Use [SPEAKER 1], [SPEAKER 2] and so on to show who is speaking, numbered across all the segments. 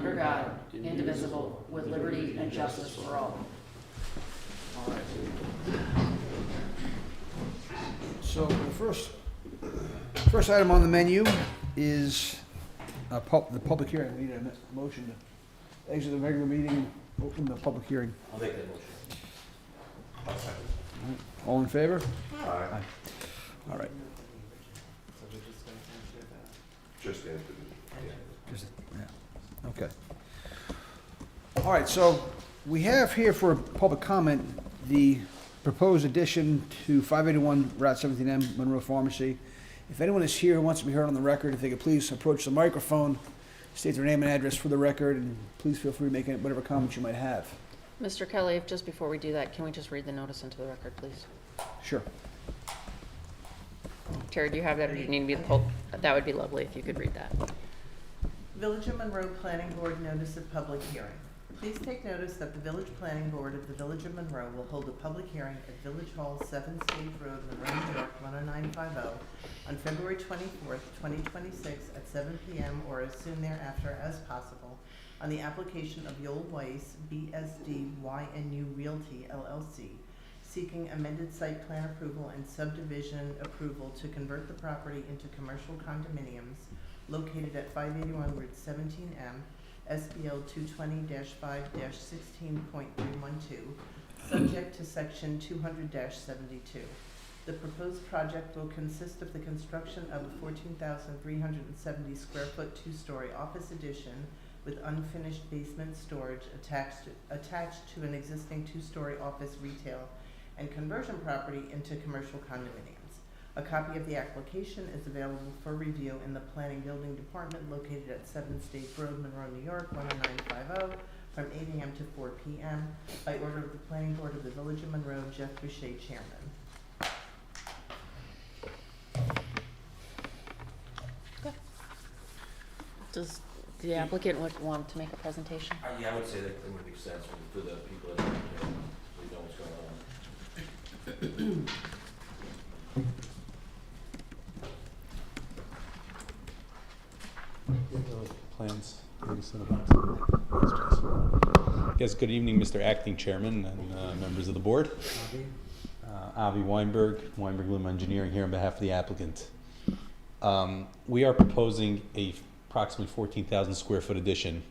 [SPEAKER 1] under God, indivisible, with liberty and justice for all.
[SPEAKER 2] All right. So the first item on the menu is the public hearing. We need a motion to exit the regular meeting and open the public hearing.
[SPEAKER 3] I'll make that motion. I'll second.
[SPEAKER 2] All right. All in favor?
[SPEAKER 3] Aye.
[SPEAKER 2] All right.
[SPEAKER 3] Just after
[SPEAKER 2] Yeah, okay. All right, so we have here for public comment the proposed addition to 581 Route 17M Monroe Pharmacy. If anyone is here who wants to be heard on the record, if they could please approach the microphone, state their name and address for the record, and please feel free to make whatever comments you might have.
[SPEAKER 1] Mr. Kelly, if just before we do that, can we just read the notice into the record, please?
[SPEAKER 2] Sure.
[SPEAKER 1] Terry, do you have that, or do you need me to pull? That would be lovely if you could read that.
[SPEAKER 4] Village of Monroe Planning Board Notice of Public Hearing. Please take notice that the Village Planning Board of the Village of Monroe will hold a public hearing at Village Hall, 7 State Road, Monroe, New York, 10950 on February 24th, 2026 at 7 p.m. or as soon thereafter as possible on the application of Yoel Weiss, BSD YNU Realty, LLC, seeking amended site plan approval and subdivision approval to convert the property into commercial condominiums located at 581 Route 17M, SBL 220-5-16.312, subject to Section 200-72. The proposed project will consist of the construction of a 14,370 square foot two-story office addition with unfinished basement storage attached to an existing two-story office retail and conversion property into commercial condominiums. A copy of the application is available for review in the Planning Building Department located at 7 State Road, Monroe, New York, 10950 from 8 a.m. to 4 p.m. by order of the Planning Board of the Village of Monroe, Jeff Boucher, Chairman.
[SPEAKER 1] Does the applicant want to make a presentation?
[SPEAKER 3] Yeah, I would say that it would make sense for the people that we know what's going on.
[SPEAKER 5] Plans. Yes, good evening, Mr. Acting Chairman and members of the board. Avi Weinberg, Lim Engineering here on behalf of the applicant. We are proposing a approximately 14,000 square foot addition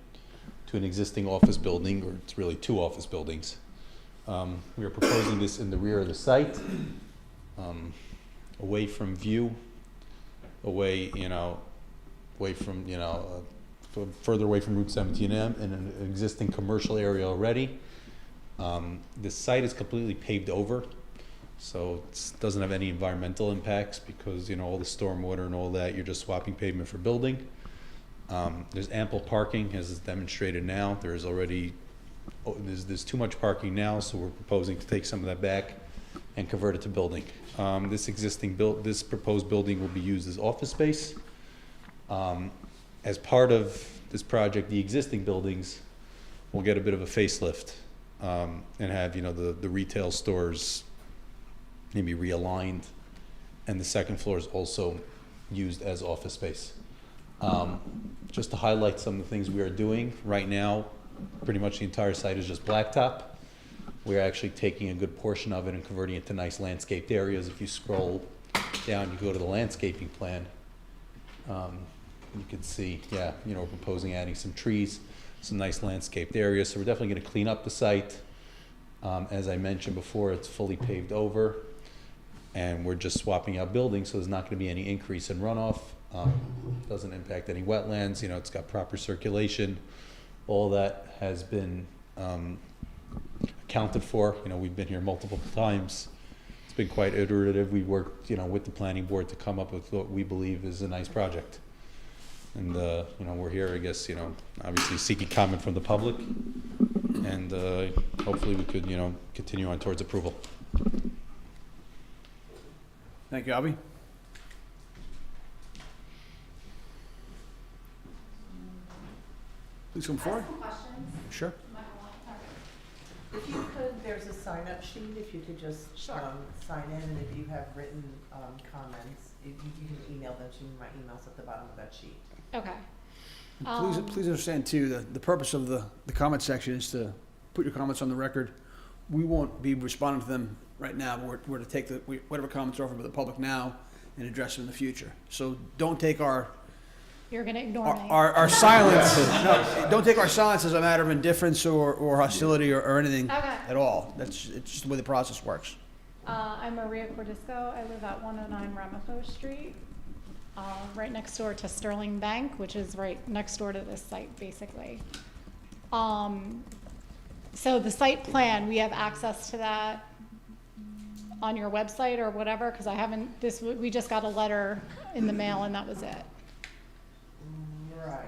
[SPEAKER 5] to an existing office building, or it's really two office buildings. We are proposing this in the rear of the site, away from view, further away from Route 17M in an existing commercial area already. The site is completely paved over, so it doesn't have any environmental impacts because all the stormwater and all that, you're just swapping pavement for building. There's ample parking as is demonstrated now. There's too much parking now, so we're proposing to take some of that back and convert it to building. This proposed building will be used as office space. As part of this project, the existing buildings will get a bit of a facelift and have the retail stores maybe realigned, and the second floor is also used as office space. Just to highlight some of the things we are doing right now, pretty much the entire site is just blacktop. We're actually taking a good portion of it and converting it to nice landscaped areas. If you scroll down, you go to the landscaping plan. You can see, we're proposing adding some trees, some nice landscaped areas. So we're definitely going to clean up the site. As I mentioned before, it's fully paved over, and we're just swapping out buildings, so there's not going to be any increase in runoff. Doesn't impact any wetlands. It's got proper circulation. All that has been accounted for. We've been here multiple times. It's been quite iterative. We worked, with the planning board to come up with what we believe is a nice project. And, we're here, I guess, obviously seeking comment from the public, and hopefully we could, continue on towards approval.
[SPEAKER 2] Thank you, Avi. Please come forward.
[SPEAKER 6] Some questions.
[SPEAKER 2] Sure.
[SPEAKER 4] If you could, there's a sign-up sheet, if you could just sign in, and if you have written comments, you can email them to me. My email's at the bottom of that sheet.
[SPEAKER 6] Okay.
[SPEAKER 2] Please understand too, the purpose of the comment section is to put your comments on the record. We won't be responding to them right now, but we're to take whatever comments are offered by the public now and address them in the future. So don't take our
[SPEAKER 6] You're gonna ignore me.
[SPEAKER 2] our silence, no, don't take our silence as a matter of indifference or hostility or anything
[SPEAKER 6] Okay.
[SPEAKER 2] at all. It's just the way the process works.
[SPEAKER 6] I'm Maria Cordisco. I live at 109 Ramapo Street, right next door to Sterling Bank, which is right next door to this site, basically. So the site plan, we have access to that on your website or whatever, because I haven't, we just got a letter in the mail and that was it.
[SPEAKER 4] Right.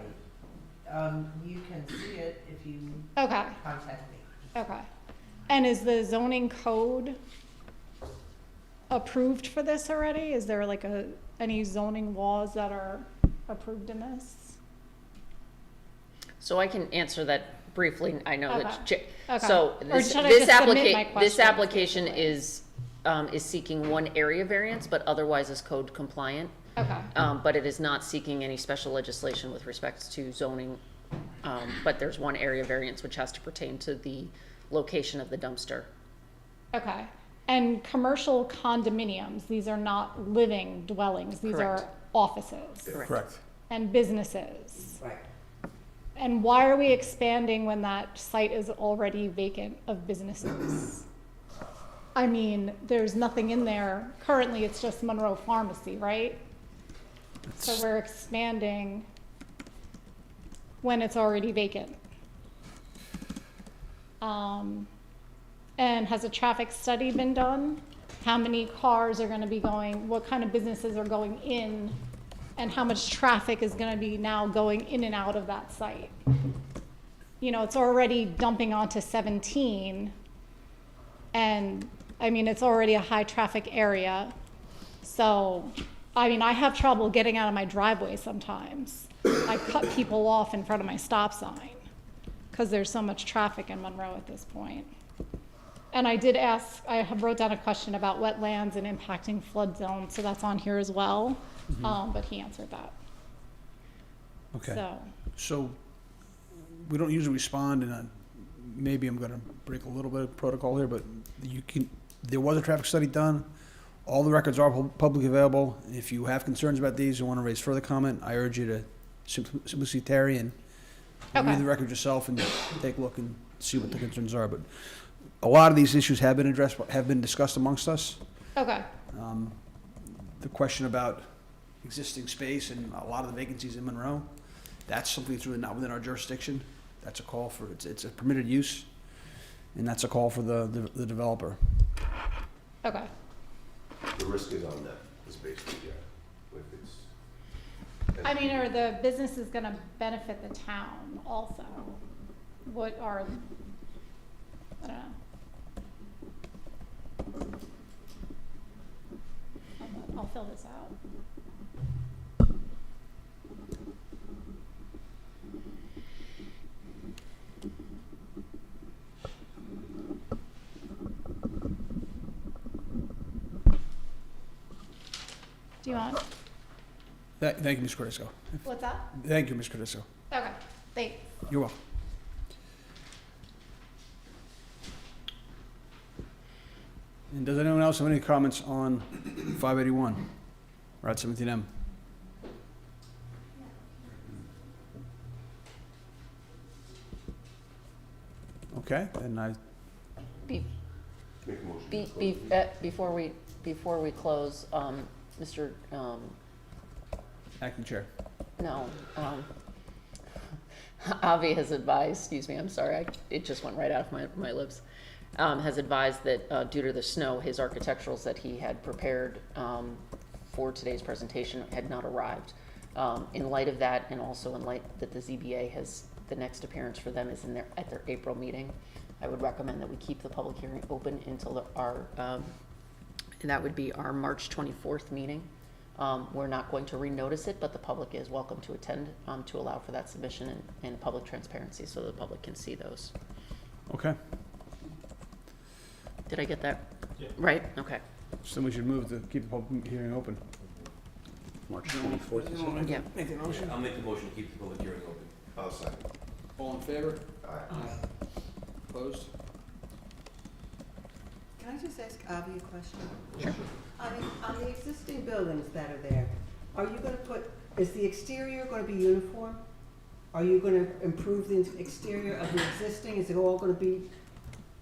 [SPEAKER 4] You can see it if you
[SPEAKER 6] Okay,
[SPEAKER 4] contact me.
[SPEAKER 6] okay. And is the zoning code approved for this already? Is there like any zoning laws that are approved in this?
[SPEAKER 1] So I can answer that briefly. I know that,
[SPEAKER 6] Okay. Okay.
[SPEAKER 1] so
[SPEAKER 6] Or
[SPEAKER 1] this,
[SPEAKER 6] should I
[SPEAKER 1] this
[SPEAKER 6] just submit my
[SPEAKER 1] application,
[SPEAKER 6] questions,
[SPEAKER 1] this application
[SPEAKER 6] basically?
[SPEAKER 1] is seeking one area variance, but otherwise is code compliant.
[SPEAKER 6] Okay,
[SPEAKER 1] But it is not seeking any special legislation with respect to zoning. But there's one area variance which has to pertain to the location of the dumpster.
[SPEAKER 6] okay. And commercial condominiums, these are not living dwellings, these are
[SPEAKER 1] Correct.
[SPEAKER 6] offices
[SPEAKER 2] Correct.
[SPEAKER 6] and businesses.
[SPEAKER 4] Right.
[SPEAKER 6] And why are we expanding when that site is already vacant of businesses? I mean, there's nothing in there. Currently, it's just Monroe Pharmacy, right? So we're expanding when it's already vacant. And has a traffic study been done? How many cars are gonna be going, what kind of businesses are going in? And how much traffic is gonna be now going in and out of that site? You know, it's already dumping onto 17. And, I mean, it's already a high-traffic area. So, I mean, I have trouble getting out of my driveway sometimes. I cut people off in front of my stop sign because there's so much traffic in Monroe at this point. And I did ask, I have wrote down a question about wetlands and impacting flood zones, so that's on here as well. But he answered that.
[SPEAKER 2] Okay.
[SPEAKER 6] So,
[SPEAKER 2] So we don't usually respond, and maybe I'm going to break a little bit of protocol here, but there was a traffic study done. All the records are publicly available. If you have concerns about these or want to raise further comment, I urge you to simply see Terry and
[SPEAKER 6] Okay.
[SPEAKER 2] read the record yourself and take a look and see what the concerns are. But a lot of these issues have been addressed, have been discussed amongst us.
[SPEAKER 6] okay,
[SPEAKER 2] The question about existing space and a lot of the vacancies in Monroe, that's something that's really not within our jurisdiction. That's a call for, it's a permitted use, and that's a call for the developer.
[SPEAKER 6] okay.
[SPEAKER 7] The risk is on the space, yeah, if it's.
[SPEAKER 6] I mean, are the businesses gonna benefit the town also? What are, I don't know. I'll fill this out. Do you want,
[SPEAKER 2] Thank you, Ms. Cordisco.
[SPEAKER 6] what's that?
[SPEAKER 2] Thank you, Ms. Cordisco.
[SPEAKER 6] Okay, thanks.
[SPEAKER 2] You're welcome. And does anyone else have any comments on 581, Route 17M? Okay, then
[SPEAKER 1] Be-
[SPEAKER 7] Make a motion.
[SPEAKER 1] Before we close, Mr.,
[SPEAKER 2] acting chair.
[SPEAKER 1] no, Avi has advised, excuse me, I'm sorry, it just went right out of my lips, has advised that due to the snow, his architecturals that he had prepared for today's presentation had not arrived. In light of that, and also in light that the ZBA has, the next appearance for them is at their April meeting, I would recommend that we keep the public hearing open until and that would be our March 24th meeting. We're not going to renotice it, but the public is welcome to attend to allow for that submission and public transparency so the public can see those.
[SPEAKER 2] Okay,
[SPEAKER 1] Did I get that right? Okay.
[SPEAKER 2] so we should move to keep the public hearing open.
[SPEAKER 8] March 24th. you said?
[SPEAKER 1] Yeah.
[SPEAKER 2] Make the motion.
[SPEAKER 3] I'll make the motion to keep the public hearing open.
[SPEAKER 7] I'll second.
[SPEAKER 2] All in favor?
[SPEAKER 7] Aye.
[SPEAKER 2] Opposed?
[SPEAKER 4] Can I just ask Avi a question?
[SPEAKER 1] Sure.
[SPEAKER 9] On the existing buildings that are there, are you gonna is the exterior gonna be uniform? Are you gonna improve the exterior of the existing? Is it all gonna be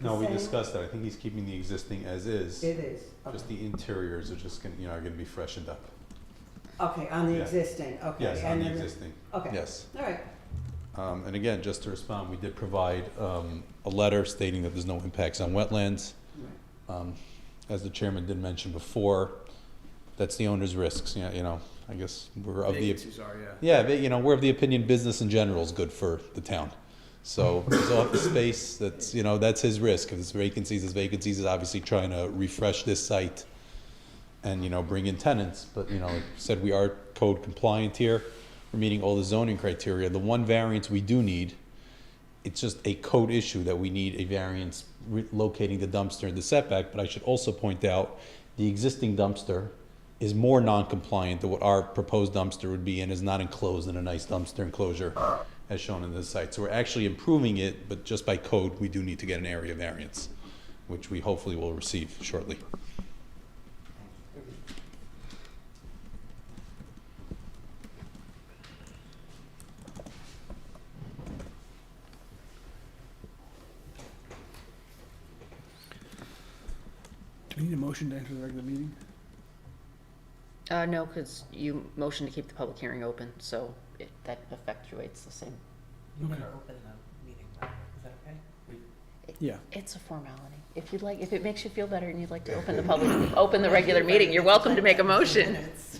[SPEAKER 5] No, we
[SPEAKER 9] same?
[SPEAKER 5] discussed that. I think he's keeping the existing as is.
[SPEAKER 9] It is?
[SPEAKER 5] Just the interiors are just gonna, gonna be freshened up.
[SPEAKER 9] Okay, on the
[SPEAKER 5] Yeah.
[SPEAKER 9] existing, okay.
[SPEAKER 5] Yes, on
[SPEAKER 9] and
[SPEAKER 5] the
[SPEAKER 9] then
[SPEAKER 5] existing.
[SPEAKER 9] Okay.
[SPEAKER 5] Yes.
[SPEAKER 9] All right.
[SPEAKER 5] And again, just to respond, we did provide a letter stating that there's no impacts on wetlands. As the chairman did mention before, that's the owner's risks. Yeah, I guess we're of the
[SPEAKER 2] Vacancies are, yeah.
[SPEAKER 5] we're of the opinion business in general is good for the town. So his office space, that's his risk. If there's vacancies, He's obviously trying to refresh this site and bring in tenants. But said we are code compliant here. We're meeting all the zoning criteria. The one variance we do need, it's just a code issue that we need a variance locating the dumpster in the setback. But I should also point out the existing dumpster is more non-compliant than what our proposed dumpster would be and is not enclosed in a nice dumpster enclosure as shown in this site. So we're actually improving it, but just by code, we do need to get an area variance, which we hopefully will receive shortly.
[SPEAKER 2] Do we need a motion to enter the regular meeting?
[SPEAKER 1] No, because you motioned to keep the public hearing open, so that effectuates the same.
[SPEAKER 4] You're
[SPEAKER 2] Okay.
[SPEAKER 4] gonna open the meeting, right? Is that okay?
[SPEAKER 2] Yeah.
[SPEAKER 1] It's a formality. If it makes you feel better and you'd like to open the regular meeting, you're welcome to make a motion.
[SPEAKER 4] Minutes.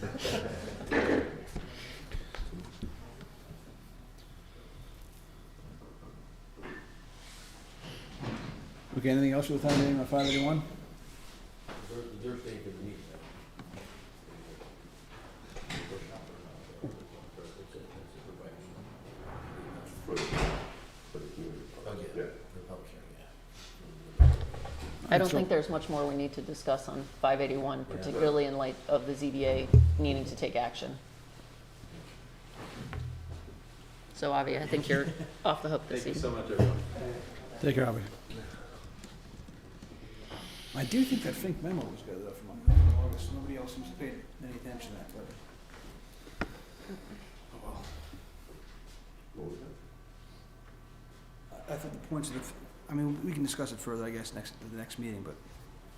[SPEAKER 2] Okay, anything else with the town meeting on 581?
[SPEAKER 3] They're staying for the meeting.
[SPEAKER 1] I don't think there's much more we need to discuss on 581, particularly in light of the ZBA needing to take action. So Avi, I think you're off the hook this evening.
[SPEAKER 5] much, everyone.
[SPEAKER 2] Take care, Avi. I do think that Fink memo was good though from August. Nobody else seems to pay any attention to that, but. Oh, well.
[SPEAKER 7] What was that?
[SPEAKER 2] I thought the points of we can discuss it further, I guess, at the next meeting, but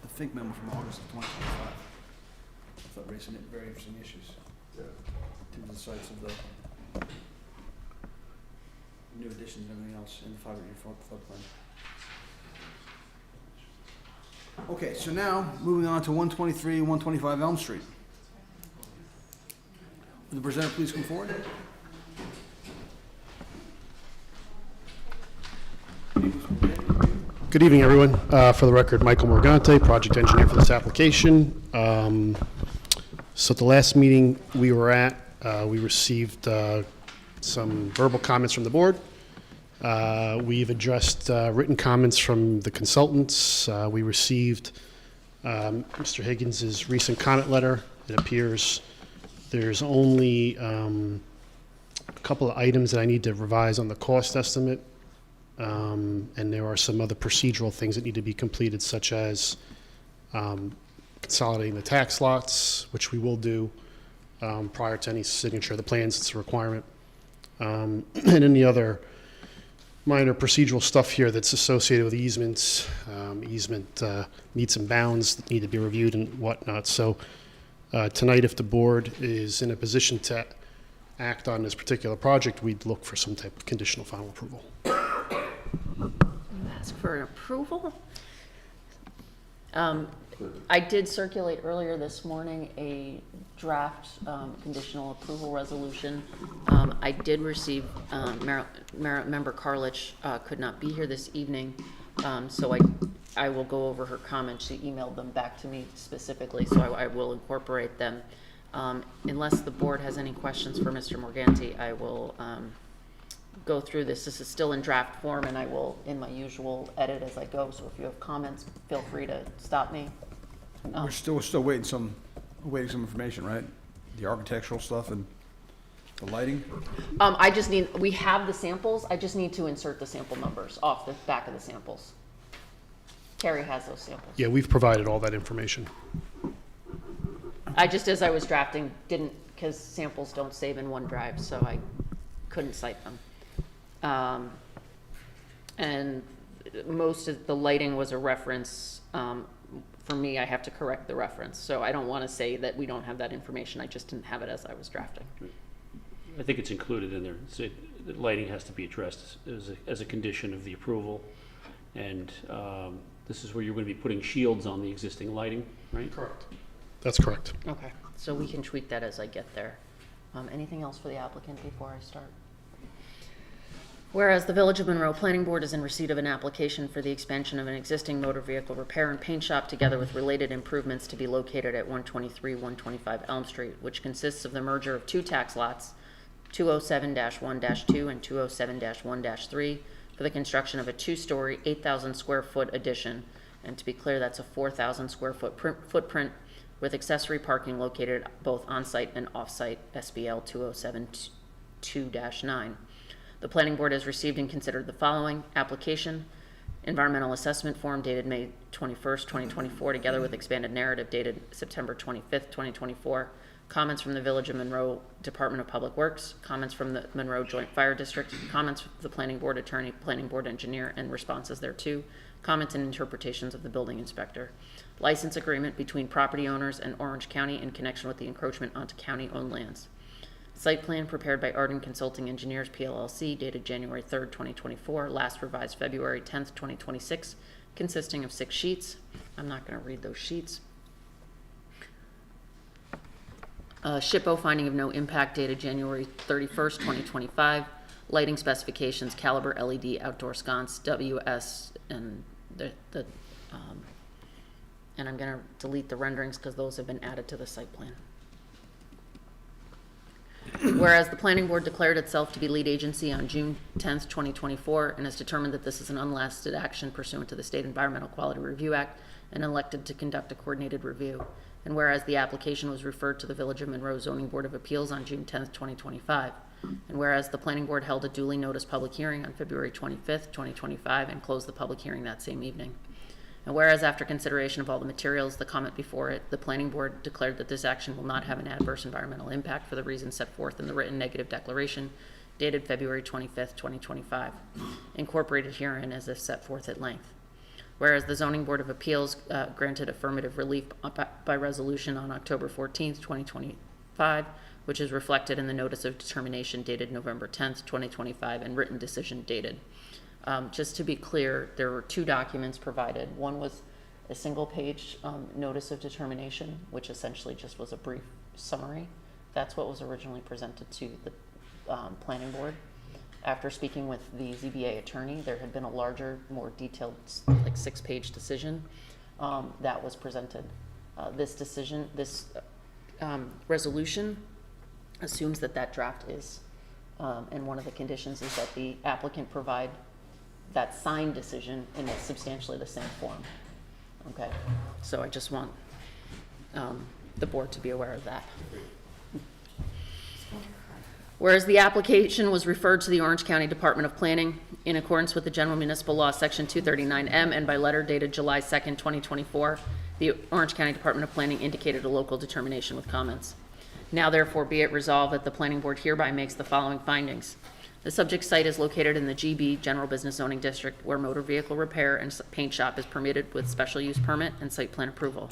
[SPEAKER 2] the Fink memo from August of 2025, I thought raised some very interesting issues
[SPEAKER 7] Yeah.
[SPEAKER 2] to the sites of the new additions and everything else in the 5-year floodplain. Okay, so now, moving on to 123 and 125 Elm Street. Will the presenter please come forward?
[SPEAKER 8] Good evening, everyone. For the record, Michael Morgante, project engineer for this application. So at the last meeting we were at, we received some verbal comments from the board. We've addressed written comments from the consultants. We received Mr. Higgins's recent comment letter. It appears there's only a couple of items that I need to revise on the cost estimate. And there are some other procedural things that need to be completed, such as consolidating the tax lots, which we will do prior to any signature of the plans. It's a requirement. And any other minor procedural stuff here that's associated with easements, easement meets and bounds that need to be reviewed and whatnot. So tonight, if the board is in a position to act on this particular project, we'd look for some type of conditional final approval.
[SPEAKER 1] Ask for an approval. I did circulate earlier this morning a draft conditional approval resolution. I did receive, Member Carlich could not be here this evening, so I will go over her comments. She emailed them back to me specifically, so I will incorporate them. Unless the board has any questions for Mr. Morganti, I will go through this. This is still in draft form, and I will, in my usual, edit as I go. So if you have comments, feel free to stop me.
[SPEAKER 2] We're still waiting some information, right? the architectural stuff and the lighting?
[SPEAKER 1] I just need, we have the samples, I just need to insert the sample numbers off the back of the samples. Carrie has those samples.
[SPEAKER 8] Yeah, we've provided all that information.
[SPEAKER 1] I just, as I was drafting, didn't, because samples don't save in OneDrive, so I couldn't cite them. And most of the lighting was a reference. For me, I have to correct the reference, so I don't want to say that we don't have that information, I just didn't have it as I was drafting.
[SPEAKER 10] I think it's included in there. So the lighting has to be addressed as a condition of the approval. And this is where you're going to be putting shields on the existing lighting, right?
[SPEAKER 8] Correct. That's correct.
[SPEAKER 1] Okay, so we can tweak that as I get there. Anything else for the applicant before I start? Whereas the Village of Monroe Planning Board is in receipt of an application for the expansion of an existing motor vehicle repair and paint shop together with related improvements to be located at 123, 125 Elm Street, which consists of the merger of two tax lots, 207-1-2 and 207-1-3, for the construction of a two-story, 8,000 square foot addition. And to be clear, that's a 4,000 square foot footprint with accessory parking located both on-site and off-site, SBL 2072-9. The Planning Board has received and considered the following: application, environmental assessment form dated May 21st, 2024, together with expanded narrative dated September 25th, 2024, comments from the Village of Monroe Department of Public Works, comments from the Monroe Joint Fire District, comments from the Planning Board Attorney, Planning Board Engineer, and responses thereto, comments and interpretations of the Building Inspector, license agreement between property owners and Orange County in connection with the encroachment onto county-owned lands. Site plan prepared by Arden Consulting Engineers, PLLC, dated January 3rd, 2024, last revised February 10th, 2026, consisting of 6 sheets. I'm not going to read those sheets. SHPO finding of no impact dated January 31st, 2025. Lighting specifications, caliber LED outdoor sconce, WS, and and I'm going to delete the renderings because those have been added to the site plan. Whereas the Planning Board declared itself to be lead agency on June 10th, 2024, and has determined that this is an unlisted action pursuant to the State Environmental Quality Review Act and elected to conduct a coordinated review. And whereas the application was referred to the Village of Monroe Zoning Board of Appeals on June 10th, 2025, and whereas the Planning Board held a duly noticed public hearing on February 25th, 2025, and closed the public hearing that same evening. And whereas after consideration of all the materials, the comment before it, the Planning Board declared that this action will not have an adverse environmental impact for the reasons set forth in the written negative declaration dated February 25th, 2025, incorporated herein as if set forth at length. Whereas the Zoning Board of Appeals granted affirmative relief by resolution on October 14th, 2025, which is reflected in the notice of determination dated November 10th, 2025, and written decision dated. Just to be clear, there were 2 documents provided. One was a single-page notice of determination, which essentially just was a brief summary. That's what was originally presented to the Planning Board. After speaking with the ZBA attorney, there had been a larger, more detailed, like 6-page decision that was presented. This decision, this resolution assumes that that draft is, and one of the conditions is that the applicant provide that signed decision in substantially the same form. Okay, so I just want the board to be aware of that. Whereas the application was referred to the Orange County Department of Planning in accordance with the General Municipal Law, Section 239M, and by letter dated July 2nd, 2024, the Orange County Department of Planning indicated a local determination with comments. Now therefore be it resolved that the Planning Board hereby makes the following findings. The subject site is located in the GB General Business Zoning District, where motor vehicle repair and paint shop is permitted with special use permit and site plan approval.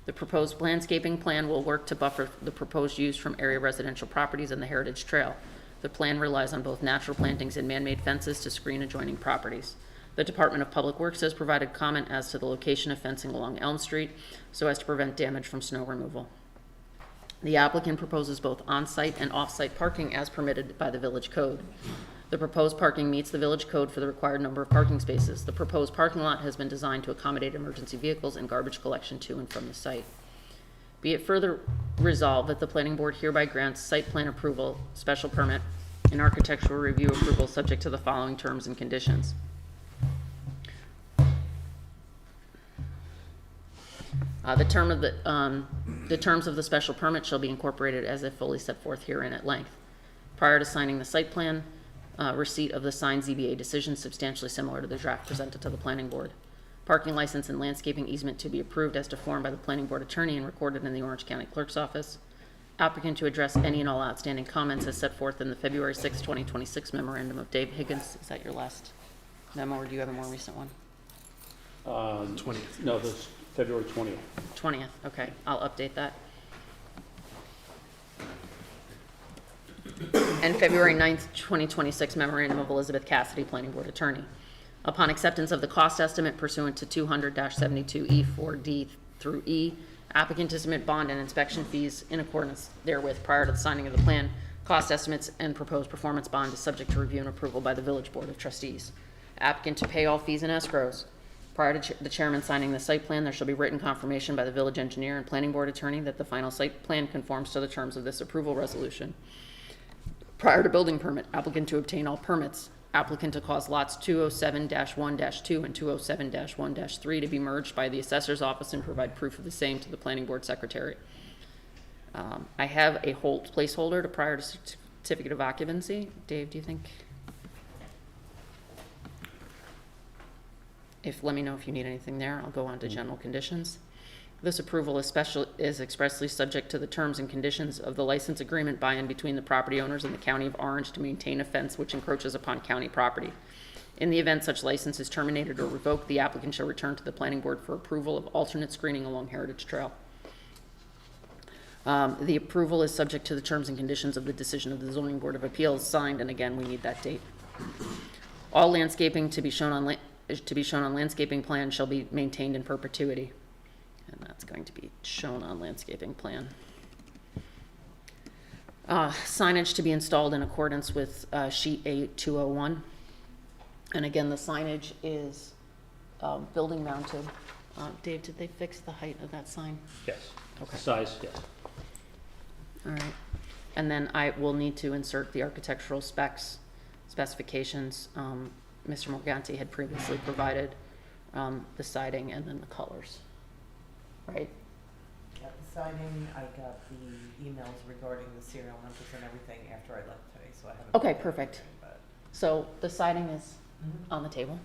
[SPEAKER 1] The proposed landscaping plan will work to buffer the proposed use from area residential properties and the Heritage Trail. The plan relies on both natural plantings and man-made fences to screen adjoining properties. The Department of Public Works has provided comment as to the location of fencing along Elm Street so as to prevent damage from snow removal. The applicant proposes both on-site and off-site parking as permitted by the village code. The proposed parking meets the village code for the required number of parking spaces. The proposed parking lot has been designed to accommodate emergency vehicles and garbage collection to and from the site. Be it further resolved that the Planning Board hereby grants site plan approval, special permit, and architectural review approval subject to the following terms and conditions. The terms of the special permit shall be incorporated as if fully set forth herein at length. Prior to signing the site plan, receipt of the signed ZBA decision substantially similar to the draft presented to the planning board. Parking license and landscaping easement to be approved as to form by the planning board attorney and recorded in the Orange County Clerk's office. Applicant to address any and all outstanding comments as set forth in the February 6, 2026 memorandum of Dave Higgins. Is that your last memo, or do you have a more recent one?
[SPEAKER 10] 20th. No, this February 20th.
[SPEAKER 1] 20th, okay, I'll update that. And February 9th, 2026 memorandum of Elizabeth Cassidy, planning board attorney. Upon acceptance of the cost estimate pursuant to 200-72E 4D through E, applicant to submit bond and inspection fees in accordance therewith prior to the signing of the plan. Cost estimates and proposed performance bond is subject to review and approval by the village board of trustees. Applicant to pay all fees and escrows. Prior to the chairman signing the site plan, there shall be written confirmation by the village engineer and planning board attorney that the final site plan conforms to the terms of this approval resolution. Prior to building permit, applicant to obtain all permits. Applicant to cause lots 207-1-2 and 207-1-3 to be merged by the assessor's office and provide proof of the same to the planning board secretary. I have a placeholder to prior to certificate of occupancy. Dave, do you think? Let me know if you need anything there. I'll go on to general conditions. This approval is expressly subject to the terms and conditions of the license agreement by and between the property owners and the County of Orange to maintain a fence which encroaches upon county property. In the event such license is terminated or revoked, the applicant shall return to the planning board for approval of alternate screening along Heritage Trail. The approval is subject to the terms and conditions of the decision of the Zoning Board of Appeals signed, and again, we need that date. All landscaping to be shown on landscaping plan shall be maintained in perpetuity. And that's going to be shown on landscaping plan. Signage to be installed in accordance with sheet A201. And again, the signage is building mounted. Dave, did they fix the height of that sign?
[SPEAKER 10] Yes.
[SPEAKER 1] Okay.
[SPEAKER 10] Size, yes.
[SPEAKER 1] All right. And then I will need to insert the architectural specifications. Mr. Morganti had previously provided the siding and then the colors. Right?
[SPEAKER 4] Got the siding, I got the emails regarding the serial numbers and everything after I left today, so I haven't.
[SPEAKER 1] Okay,
[SPEAKER 4] looked at
[SPEAKER 1] perfect.
[SPEAKER 4] everything, but-
[SPEAKER 1] So the siding is on the table.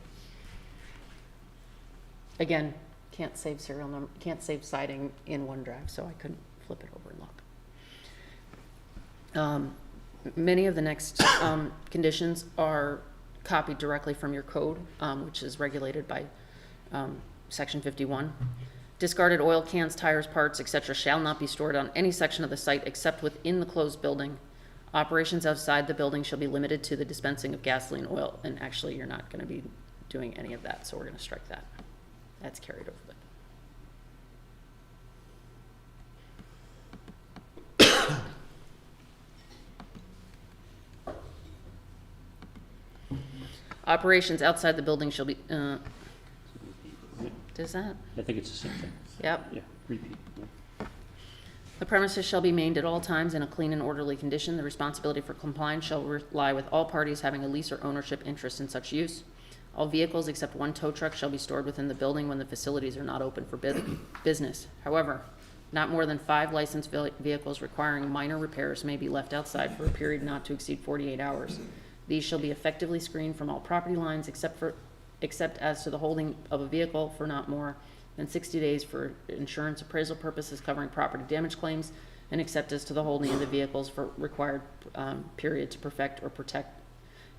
[SPEAKER 1] Again, can't save siding in OneDrive, so I couldn't flip it over and look. Many of the next conditions are copied directly from your code, which is regulated by section 51. Discarded oil cans, tires, parts, etc. shall not be stored on any section of the site except within the closed building. Operations outside the building shall be limited to the dispensing of gasoline, oil, and actually you're not going to be doing any of that, so we're going to strike that. That's carried over. Operations outside the building shall be, does that?
[SPEAKER 10] I think it's the same thing.
[SPEAKER 1] Yep.
[SPEAKER 10] Yeah, repeat. Yeah.
[SPEAKER 1] The premises shall be maintained at all times in a clean and orderly condition. The responsibility for compliance shall lie with all parties having a lease or ownership interest in such use. All vehicles except one tow truck shall be stored within the building when the facilities are not open for business. However, not more than 5 licensed vehicles requiring minor repairs may be left outside for a period not to exceed 48 hours. These shall be effectively screened from all property lines except as to the holding of a vehicle for not more than 60 days for insurance appraisal purposes covering property damage claims, and except as to the holding of the vehicles for required period to perfect or protect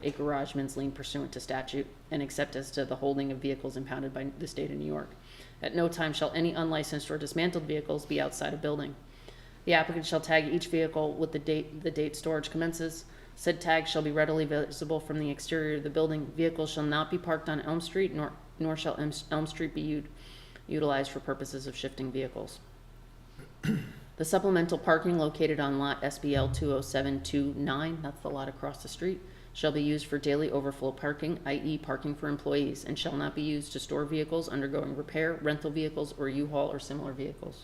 [SPEAKER 1] a garageman's lien pursuant to statute, and except as to the holding of vehicles impounded by the state of New York. At no time shall any unlicensed or dismantled vehicles be outside a building. The applicant shall tag each vehicle with the date storage commences. Said tag shall be readily visible from the exterior of the building. Vehicles shall not be parked on Elm Street, nor shall Elm Street be utilized for purposes of shifting vehicles. The supplemental parking located on lot SBL 20729, that's the lot across the street, shall be used for daily overflow parking, i.e. parking for employees, and shall not be used to store vehicles undergoing repair, rental vehicles, or U-Haul or similar vehicles.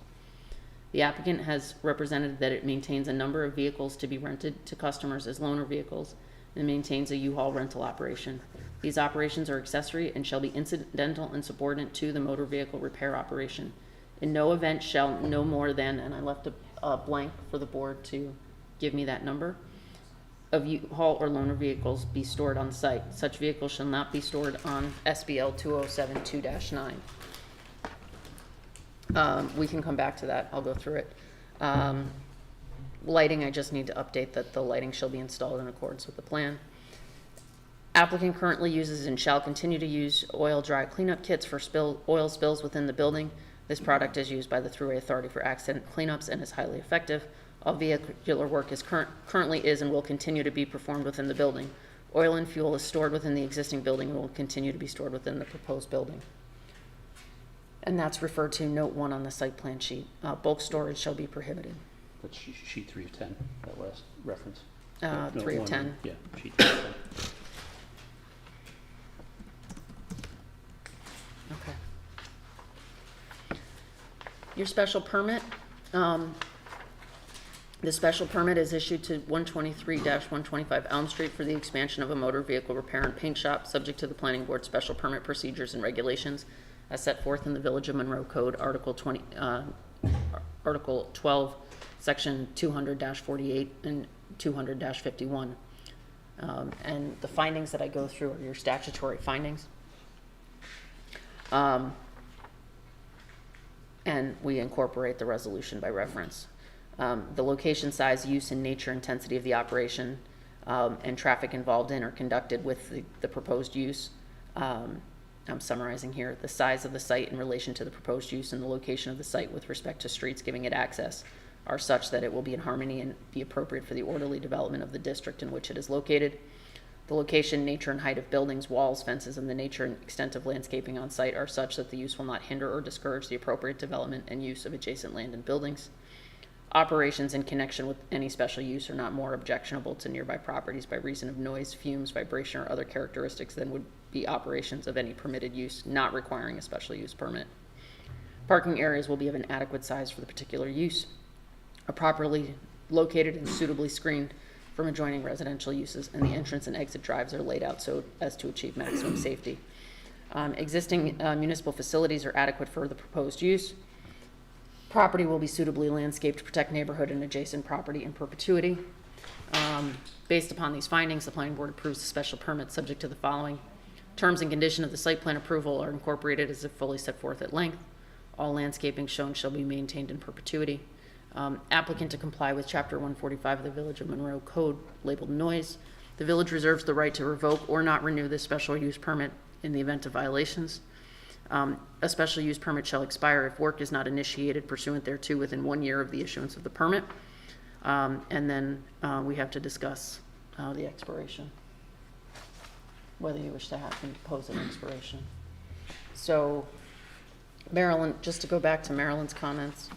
[SPEAKER 1] The applicant has represented that it maintains a number of vehicles to be rented to customers as loaner vehicles and maintains a U-Haul rental operation. These operations are accessory and shall be incidental and subordinate to the motor vehicle repair operation. In no event shall no more than, and I left a blank for the board to give me that number, of U-Haul or loaner vehicles be stored on site. Such vehicles shall not be stored on SBL 2072-9. We can come back to that. I'll go through it. Lighting, I just need to update that the lighting shall be installed in accordance with the plan. Applicant currently uses and shall continue to use oil dry cleanup kits for oil spills within the building. This product is used by the Thruway Authority for accident cleanups and is highly effective. All vehicular work is currently is and will continue to be performed within the building. Oil and fuel is stored within the existing building and will continue to be stored within the proposed building. And that's referred to note 1 on the site plan sheet. Bulk storage shall be prohibited.
[SPEAKER 10] That's sheet 3 of 10, that last reference.
[SPEAKER 1] 3 of 10.
[SPEAKER 10] Yeah, sheet 3 of 10.
[SPEAKER 1] Okay. Your special permit, the special permit is issued to 123-125 Elm Street for the expansion of a motor vehicle repair and paint shop, subject to the planning board special permit procedures and regulations as set forth in the Village of Monroe Code, Article 12, Section 200-48 and 200-51. And the findings that I go through are your statutory findings. And we incorporate the resolution by reference. The location, size, use, and nature, intensity of the operation, and traffic involved in or conducted with the proposed use. I'm summarizing here. The size of the site in relation to the proposed use and the location of the site with respect to streets giving it access are such that it will be in harmony and be appropriate for the orderly development of the district in which it is located. The location, nature, and height of buildings, walls, fences, and the nature and extent of landscaping on site are such that the use will not hinder or discourage the appropriate development and use of adjacent land and buildings. Operations in connection with any special use are not more objectionable to nearby properties by reason of noise, fumes, vibration, or other characteristics than would be operations of any permitted use not requiring a special use permit. Parking areas will be of an adequate size for the particular use, are properly located and suitably screened from adjoining residential uses, and the entrance and exit drives are laid out so as to achieve maximum safety. Existing municipal facilities are adequate for the proposed use. Property will be suitably landscaped to protect neighborhood and adjacent property in perpetuity. Based upon these findings, the planning board approves the special permit subject to the following. Terms and condition of the site plan approval are incorporated as if fully set forth at length. All landscaping shown shall be maintained in perpetuity. Applicant to comply with Chapter 145 of the Village of Monroe Code labeled noise. The village reserves the right to revoke or not renew this special use permit in the event of violations. A special use permit shall expire if work is not initiated pursuant thereto within 1 year of the issuance of the permit. And then we have to discuss the expiration, whether you wish to have them propose an expiration. So Marilyn, just to go back to Marilyn's comments,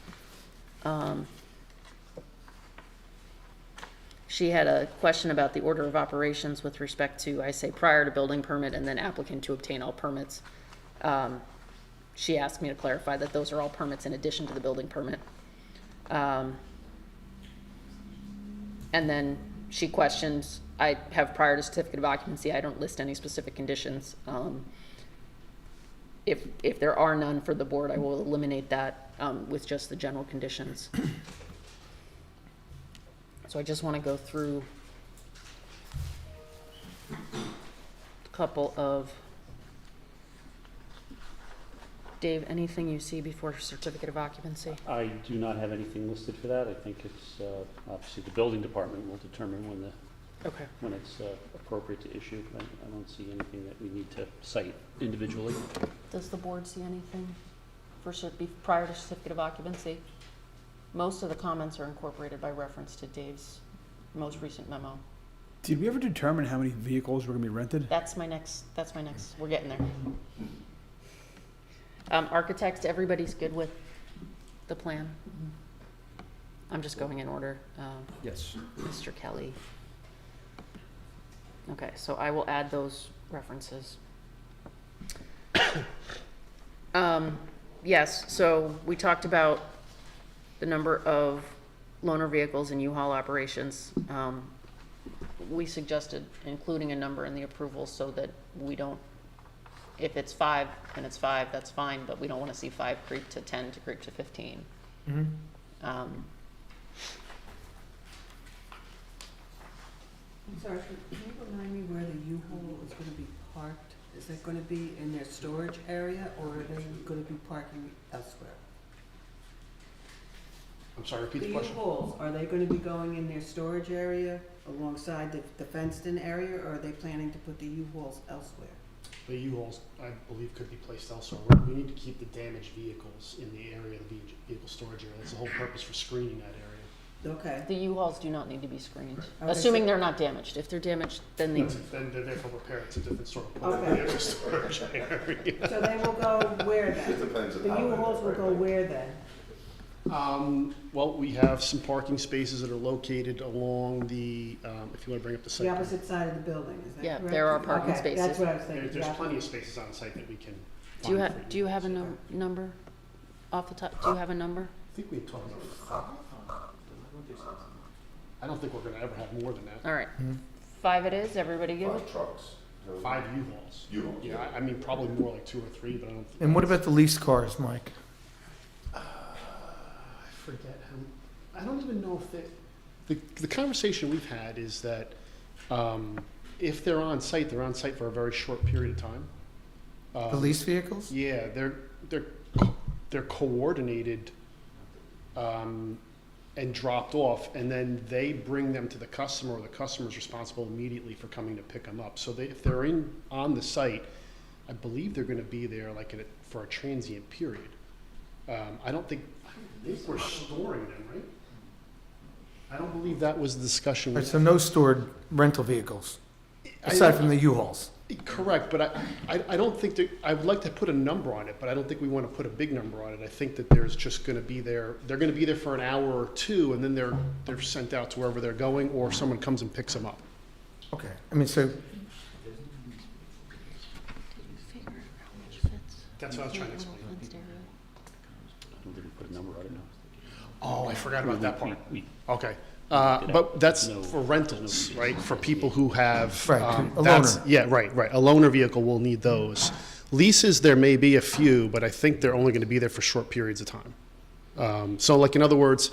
[SPEAKER 1] she had a question about the order of operations with respect to, I say, prior to building permit and then applicant to obtain all permits. She asked me to clarify that those are all permits in addition to the building permit. And then she questions, I have prior to certificate of occupancy, I don't list any specific conditions. If there are none for the board, I will eliminate that with just the general conditions. So I just want to go through a couple of, Dave, anything you see before certificate of occupancy?
[SPEAKER 10] I do not have anything listed for that. I think it's, obviously the building department will determine
[SPEAKER 1] Okay.
[SPEAKER 10] when it's appropriate to issue. I don't see anything that we need to cite individually.
[SPEAKER 1] Does the board see anything for prior to certificate of occupancy? Most of the comments are incorporated by reference to Dave's most recent memo.
[SPEAKER 2] Did we ever determine how many vehicles were gonna be rented?
[SPEAKER 1] That's my next, we're getting there. Architects, everybody's good with the plan? I'm just going in order.
[SPEAKER 2] Yes.
[SPEAKER 1] Mr. Kelly. Okay, so I will add those references. Yes, so we talked about the number of loaner vehicles and U-Haul operations. We suggested including a number in the approval so that we don't if it's 5 and it's 5, that's fine, but we don't wanna see 5 creep to 10 to creep to 15.
[SPEAKER 2] Mhm.
[SPEAKER 1] Um,
[SPEAKER 9] I'm sorry, can you remind me where the U-Haul is gonna be parked? Is that gonna be in their storage area, or are they gonna be parking elsewhere?
[SPEAKER 8] I'm sorry, repeat
[SPEAKER 9] The
[SPEAKER 8] the question.
[SPEAKER 9] U-Hauls, are they gonna be going in their storage area alongside the fenced-in area, or are they planning to put the U-Hauls elsewhere?
[SPEAKER 8] The U-Hauls, I believe, could be placed elsewhere. We need to keep the damaged vehicles in the area, the vehicle storage area. That's the whole purpose for screening that area.
[SPEAKER 9] Okay,
[SPEAKER 1] The U-Hauls do not need to be screened,
[SPEAKER 9] Okay,
[SPEAKER 1] assuming
[SPEAKER 9] so-
[SPEAKER 1] they're not damaged. If they're damaged, then they,
[SPEAKER 8] Then they're therefore repaired. It's a different sort of
[SPEAKER 9] Okay.
[SPEAKER 8] vehicle storage area.
[SPEAKER 9] so they will go where
[SPEAKER 7] It
[SPEAKER 9] then?
[SPEAKER 7] depends on
[SPEAKER 9] The
[SPEAKER 7] how.
[SPEAKER 9] U-Hauls will go where then?
[SPEAKER 8] Well, we have some parking spaces that are located along the, if you want to bring up the site.
[SPEAKER 9] The opposite side of the building, is that
[SPEAKER 1] Yeah,
[SPEAKER 9] correct?
[SPEAKER 1] there are parking
[SPEAKER 9] Okay, that's
[SPEAKER 1] spaces.
[SPEAKER 9] what I was thinking.
[SPEAKER 8] There's
[SPEAKER 9] yeah.
[SPEAKER 8] plenty of spaces on site that we can.
[SPEAKER 1] do you
[SPEAKER 8] find
[SPEAKER 1] have,
[SPEAKER 8] for
[SPEAKER 1] do you have a number off the top? Do you have a number?
[SPEAKER 8] I think we had talked about 5. I don't think we're gonna ever have more than that.
[SPEAKER 1] All right, 5 it is, everybody give it?
[SPEAKER 7] 5 trucks.
[SPEAKER 8] 5 U-Hauls.
[SPEAKER 7] U-Hauls.
[SPEAKER 8] Yeah, I mean, probably more like 2 or 3, but I don't.
[SPEAKER 2] And what about the leased cars, Mike?
[SPEAKER 8] I forget how, I don't even know if the conversation we've had is that, if they're on site for a very short period of time.
[SPEAKER 2] The leased vehicles?
[SPEAKER 8] Yeah, they're coordinated, and dropped off, and then they bring them to the customer, or the customer's responsible immediately for coming to pick them up. So if they're on the site, I believe they're gonna be there like for a transient period. I don't think we're storing them, right? I don't believe that was the discussion.
[SPEAKER 2] Right, so no stored rental vehicles, aside from the U-Hauls.
[SPEAKER 8] Correct, but I don't think that, I would like to put a number on it, but I don't think we want to put a big number on it. I think that there's just going to be they're going to be there for an hour or two, and then they're sent out to wherever they're going, or someone comes and picks them up.
[SPEAKER 2] Okay, I mean, so,
[SPEAKER 8] That's what I was trying to explain.
[SPEAKER 10] I don't think we put a number on it, no.
[SPEAKER 8] Oh, I forgot about that part.
[SPEAKER 10] We-
[SPEAKER 8] Okay, but that's
[SPEAKER 10] No-
[SPEAKER 8] for rentals, right? For people who have.
[SPEAKER 2] Right, a
[SPEAKER 8] that's-
[SPEAKER 2] loaner.
[SPEAKER 8] Yeah, right. A loaner vehicle will need those. Leases, there may be a few, but I think they're only going to be there for short periods of time. So like, in other words,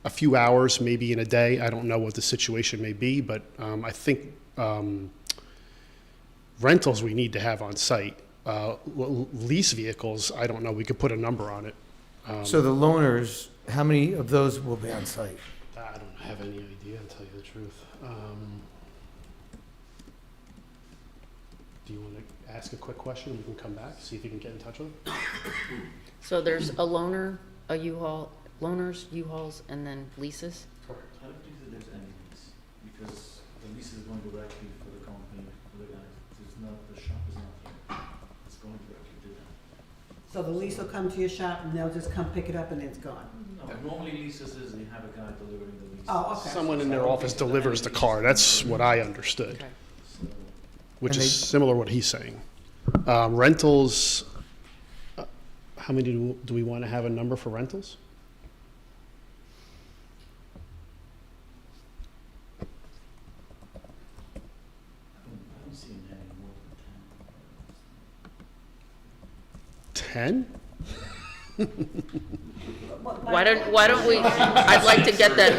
[SPEAKER 8] a few hours, maybe in a day. I don't know what the situation may be, but I think rentals we need to have on site. Lease vehicles, I don't know. We could put a number on it.
[SPEAKER 2] so the loaners, how many of those will be on site?
[SPEAKER 8] I don't have any idea, to tell you the truth. Do you want to ask a quick question? We can come back, see if you can get in touch with them.
[SPEAKER 1] So there's a loaner, a U-Haul, loaners, U-Hauls, and then leases?
[SPEAKER 8] Correct.
[SPEAKER 3] I don't think that there's any lease, because the lease is going directly for the company, for the guys. There's not, the shop is not here. It's going directly to them.
[SPEAKER 9] So the lease will come to your shop, and they'll just come pick it up, and it's gone?
[SPEAKER 3] No, normally leases is they have a guy delivering the lease.
[SPEAKER 9] Oh, okay.
[SPEAKER 8] Someone in their office delivers the car. That's what I understood,
[SPEAKER 1] Okay.
[SPEAKER 3] So,
[SPEAKER 8] which
[SPEAKER 2] And
[SPEAKER 8] is
[SPEAKER 2] they-
[SPEAKER 8] similar to what he's saying. Rentals, how many do we want to have a number for rentals?
[SPEAKER 3] I don't see any more than 10.
[SPEAKER 8] 10?
[SPEAKER 1] Why don't we, I'd like to get that,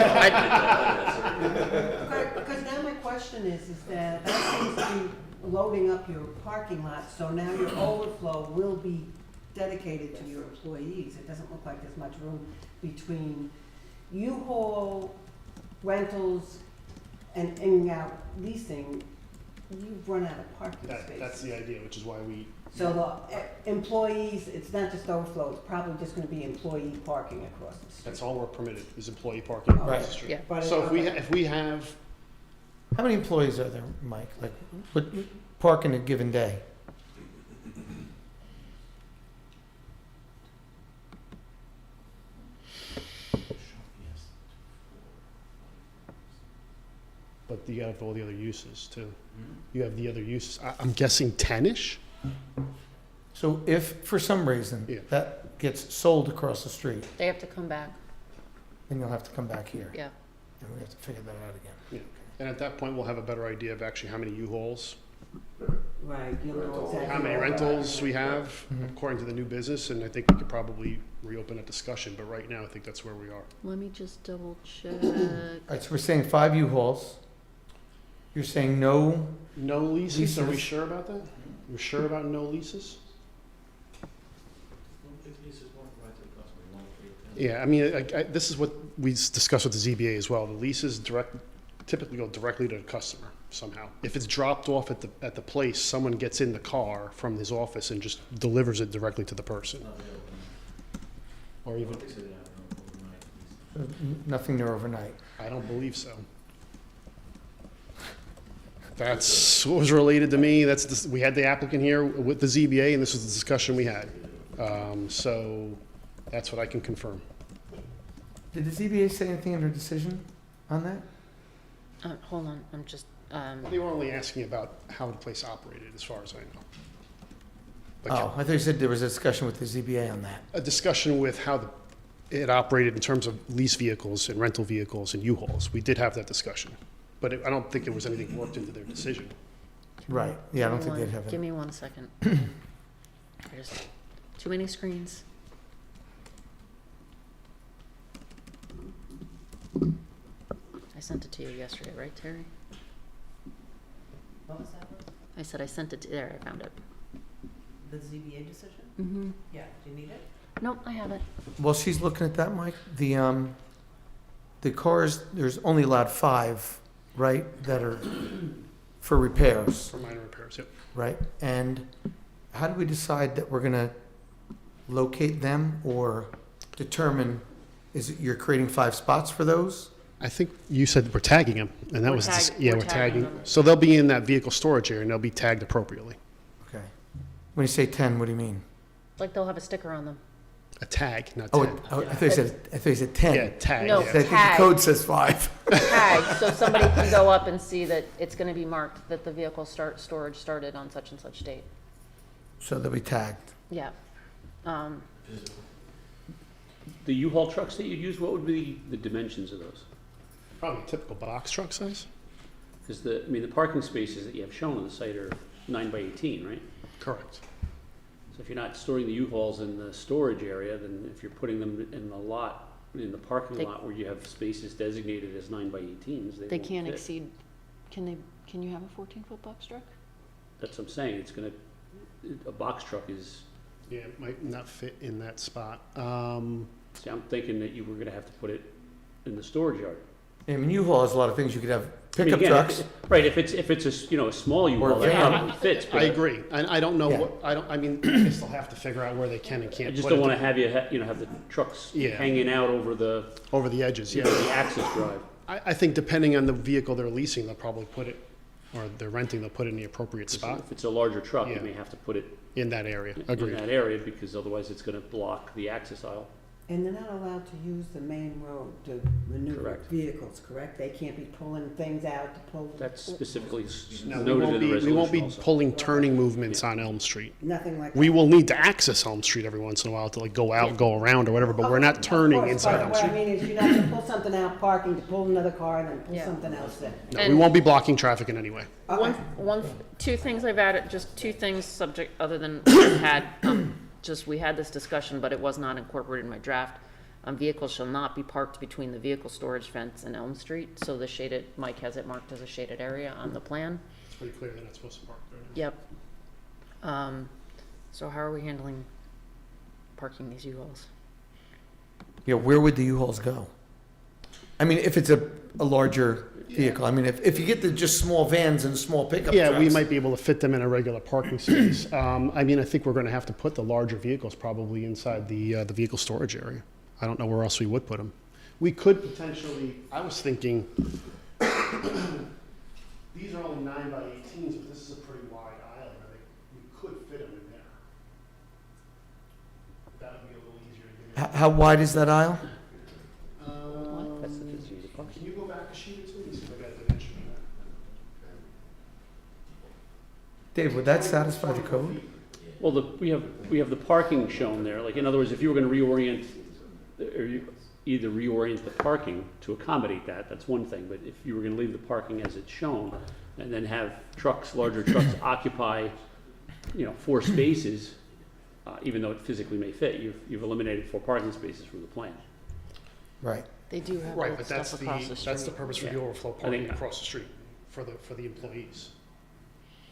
[SPEAKER 9] Because now my question is that seems to be loading up your parking lot, so now your overflow will be dedicated to your employees. It doesn't look like there's much room between U-Haul, rentals, and in and out leasing. You've run out of parking
[SPEAKER 8] That's
[SPEAKER 9] spaces.
[SPEAKER 8] the idea, which is why we,
[SPEAKER 9] So the employees, it's not just overflow, it's probably just gonna be employee parking across the street.
[SPEAKER 8] that's all we're permitted, is employee parking across
[SPEAKER 2] Right.
[SPEAKER 8] the street.
[SPEAKER 1] yeah.
[SPEAKER 9] But
[SPEAKER 8] So
[SPEAKER 9] okay.
[SPEAKER 8] if we have,
[SPEAKER 2] How many employees are there, Mike? Like, what, park in a given day?
[SPEAKER 3] Yes.
[SPEAKER 8] but you have all the other uses too.
[SPEAKER 3] Hmm?
[SPEAKER 8] You have the other uses. I'm guessing 10-ish?
[SPEAKER 2] So if, for some reason,
[SPEAKER 8] Yeah.
[SPEAKER 2] that gets sold across the street,
[SPEAKER 1] They have to come back,
[SPEAKER 2] then you'll have to come back here.
[SPEAKER 1] yeah.
[SPEAKER 2] And we have to figure that out again.
[SPEAKER 8] And at that point, we'll have a better idea of actually how many U-Hauls.
[SPEAKER 9] Right, you'll know
[SPEAKER 7] Rental.
[SPEAKER 9] exactly.
[SPEAKER 8] how many
[SPEAKER 9] what-
[SPEAKER 8] rentals we have
[SPEAKER 2] Mhm.
[SPEAKER 8] according to the new business, and I think we could probably reopen a discussion, but right now, I think that's where we are.
[SPEAKER 1] Let me just double check.
[SPEAKER 11] All right, so we're saying 5 U-Hauls. You're saying no,
[SPEAKER 8] No leases, are we
[SPEAKER 11] Leases.
[SPEAKER 8] sure about that? We're sure about no leases?
[SPEAKER 3] If leases won't right to the customer, you want to pay your tenant.
[SPEAKER 8] Yeah, I mean, this is what we discussed with the ZBA as well. The leases typically go directly to the customer somehow. If it's dropped off at the place, someone gets in the car from his office and just delivers it directly to the person.
[SPEAKER 3] Not available.
[SPEAKER 8] Or even,
[SPEAKER 3] They say they have no overnight lease.
[SPEAKER 11] nothing there overnight.
[SPEAKER 8] I don't believe so. That's what was related to me. We had the applicant here with the ZBA, and this was the discussion we had. So that's what I can confirm.
[SPEAKER 11] Did the ZBA say anything in their decision on that?
[SPEAKER 1] Hold on, I'm just,
[SPEAKER 8] They were only asking about how the place operated, as far as I know. But
[SPEAKER 11] Oh, I thought you said there was a discussion with the ZBA on that.
[SPEAKER 8] a discussion with how it operated in terms of lease vehicles and rental vehicles and U-Hauls. We did have that discussion, but I don't think it was anything worked into their decision.
[SPEAKER 11] Right, yeah, I don't think
[SPEAKER 1] Give
[SPEAKER 11] they'd have
[SPEAKER 1] Give
[SPEAKER 11] it.
[SPEAKER 1] me 1 second. There's too many screens. I sent it to you yesterday, right, Terry?
[SPEAKER 4] What was that?
[SPEAKER 1] I said I sent it to, there, I found it.
[SPEAKER 4] The ZBA decision?
[SPEAKER 1] Mm-hmm.
[SPEAKER 4] Yeah, do you need it?
[SPEAKER 1] Nope, I have it.
[SPEAKER 11] While she's looking at that, Mike, the cars, there's only allowed 5, right, that are for repairs,
[SPEAKER 8] For minor repairs, yep.
[SPEAKER 11] right? And how do we decide that we're gonna locate them or determine, is it you're creating 5 spots for those?
[SPEAKER 8] I think you said we're tagging them, and that
[SPEAKER 1] We're
[SPEAKER 8] was,
[SPEAKER 1] we're
[SPEAKER 8] we're
[SPEAKER 1] tagging
[SPEAKER 8] tagging.
[SPEAKER 1] them.
[SPEAKER 8] So they'll be in that vehicle storage area, and they'll be tagged appropriately.
[SPEAKER 11] Okay. When you say 10, what do you mean?
[SPEAKER 1] Like they'll have a sticker on them.
[SPEAKER 8] A tag, not
[SPEAKER 11] Oh,
[SPEAKER 8] 10.
[SPEAKER 11] I thought you said 10.
[SPEAKER 8] Yeah, tag,
[SPEAKER 1] No.
[SPEAKER 11] I
[SPEAKER 8] yeah.
[SPEAKER 11] think the
[SPEAKER 1] Tag.
[SPEAKER 11] code says 5.
[SPEAKER 1] Tag, so somebody can go up and see that it's gonna be marked that the vehicle storage started on such and such date.
[SPEAKER 11] So they'll be tagged.
[SPEAKER 1] Yeah.
[SPEAKER 3] Physical.
[SPEAKER 10] The U-Haul trucks that you'd use, what would be the dimensions of those?
[SPEAKER 8] Probably typical box truck size.
[SPEAKER 10] Because the parking spaces that you have shown on the site are 9 by 18, right?
[SPEAKER 8] Correct.
[SPEAKER 10] So if you're not storing the U-Hauls in the storage area, then if you're putting them in the lot, in the parking
[SPEAKER 1] They-
[SPEAKER 10] lot where you have spaces designated as 9 by 18s, they
[SPEAKER 1] They
[SPEAKER 10] won't
[SPEAKER 1] can't
[SPEAKER 10] fit.
[SPEAKER 1] exceed, can you have a 14-foot box truck?
[SPEAKER 10] That's what I'm saying, a box truck is,
[SPEAKER 8] Yeah, it might not fit in that spot.
[SPEAKER 10] see, I'm thinking that you were gonna have to put it in the storage yard.
[SPEAKER 11] I mean, U-Haul has a lot of things. You could have
[SPEAKER 10] I mean,
[SPEAKER 11] pickup
[SPEAKER 10] again,
[SPEAKER 11] trucks.
[SPEAKER 10] Right, if it's a small U-Haul, that
[SPEAKER 11] van.
[SPEAKER 10] probably fits, but
[SPEAKER 8] I agree, and I don't know
[SPEAKER 11] Yeah.
[SPEAKER 8] I mean, I guess they'll have to figure out where they can and
[SPEAKER 10] I
[SPEAKER 8] can't
[SPEAKER 10] just
[SPEAKER 8] put
[SPEAKER 10] don't
[SPEAKER 8] it
[SPEAKER 10] wanna have you, have the trucks
[SPEAKER 8] Yeah.
[SPEAKER 10] hanging out over the,
[SPEAKER 8] over the edges, yeah.
[SPEAKER 10] the access drive.
[SPEAKER 8] I think depending on the vehicle they're leasing, they'll probably put it, or they're renting, they'll put it in the appropriate spot
[SPEAKER 10] If it's a larger truck, you
[SPEAKER 8] Yeah.
[SPEAKER 10] may have to put it
[SPEAKER 8] in that area.
[SPEAKER 10] in
[SPEAKER 8] Agreed.
[SPEAKER 10] that area, because otherwise it's gonna block the access aisle.
[SPEAKER 9] And they're not allowed to use the main road to maneuver
[SPEAKER 10] Correct.
[SPEAKER 9] vehicles, correct? They can't be pulling things out to pull,
[SPEAKER 10] That's specifically
[SPEAKER 8] No, we
[SPEAKER 10] noted
[SPEAKER 8] won't
[SPEAKER 10] in the
[SPEAKER 8] be, we won't be
[SPEAKER 10] resolution also.
[SPEAKER 8] pulling turning movements on Elm Street.
[SPEAKER 9] nothing like that?
[SPEAKER 8] We will need to access Elm Street every once in a while to like go out, go around or whatever, but we're not turning
[SPEAKER 9] Of course,
[SPEAKER 8] inside
[SPEAKER 9] but
[SPEAKER 8] Elm
[SPEAKER 9] what I
[SPEAKER 8] Street.
[SPEAKER 9] mean is you're not gonna pull something out parking to pull another car and then pull
[SPEAKER 1] Yeah.
[SPEAKER 9] something else in.
[SPEAKER 8] No, we won't be blocking traffic in any way.
[SPEAKER 9] Okay.
[SPEAKER 1] Two things I've added, just 2 things subject, other than we had this discussion, but it was not incorporated in my draft. Vehicles shall not be parked between the vehicle storage fence and Elm Street, so the shaded, Mike has it marked as a shaded area on the plan.
[SPEAKER 8] It's pretty clear they're not supposed to park there.
[SPEAKER 1] Yep. So how are we handling parking these U-Hauls?
[SPEAKER 11] Yeah, where would the U-Hauls go? I mean, if it's a larger vehicle, I mean, if you get the just small vans and small pickup trucks.
[SPEAKER 8] Yeah, we might be able to fit them in a regular parking space. I mean, I think we're gonna have to put the larger vehicles probably inside the vehicle storage area. I don't know where else we would put them. We could potentially, I was thinking, these are only 9 by 18s, but this is a pretty wide aisle. I think we could fit them in there. That would be a little easier to get in.
[SPEAKER 11] How wide is that aisle?
[SPEAKER 8] Can you go back a sheet or two and see if I got a dimension on that?
[SPEAKER 11] Dave, would that satisfy the code?
[SPEAKER 10] Well, we have the parking shown there, like, in other words, if you were gonna reorient, or either reorient the parking to accommodate that, that's one thing, but if you were gonna leave the parking as it's shown, and then have trucks, larger trucks occupy, 4 spaces, even though it physically may fit, you've eliminated 4 parking spaces from the plan.
[SPEAKER 11] Right.
[SPEAKER 1] They do have
[SPEAKER 8] Right,
[SPEAKER 1] that
[SPEAKER 8] but that's
[SPEAKER 1] stuff across the street.
[SPEAKER 8] that's the purpose for the
[SPEAKER 10] Yeah.
[SPEAKER 8] overflow
[SPEAKER 10] I
[SPEAKER 8] parking
[SPEAKER 10] think-
[SPEAKER 8] across the street for the employees.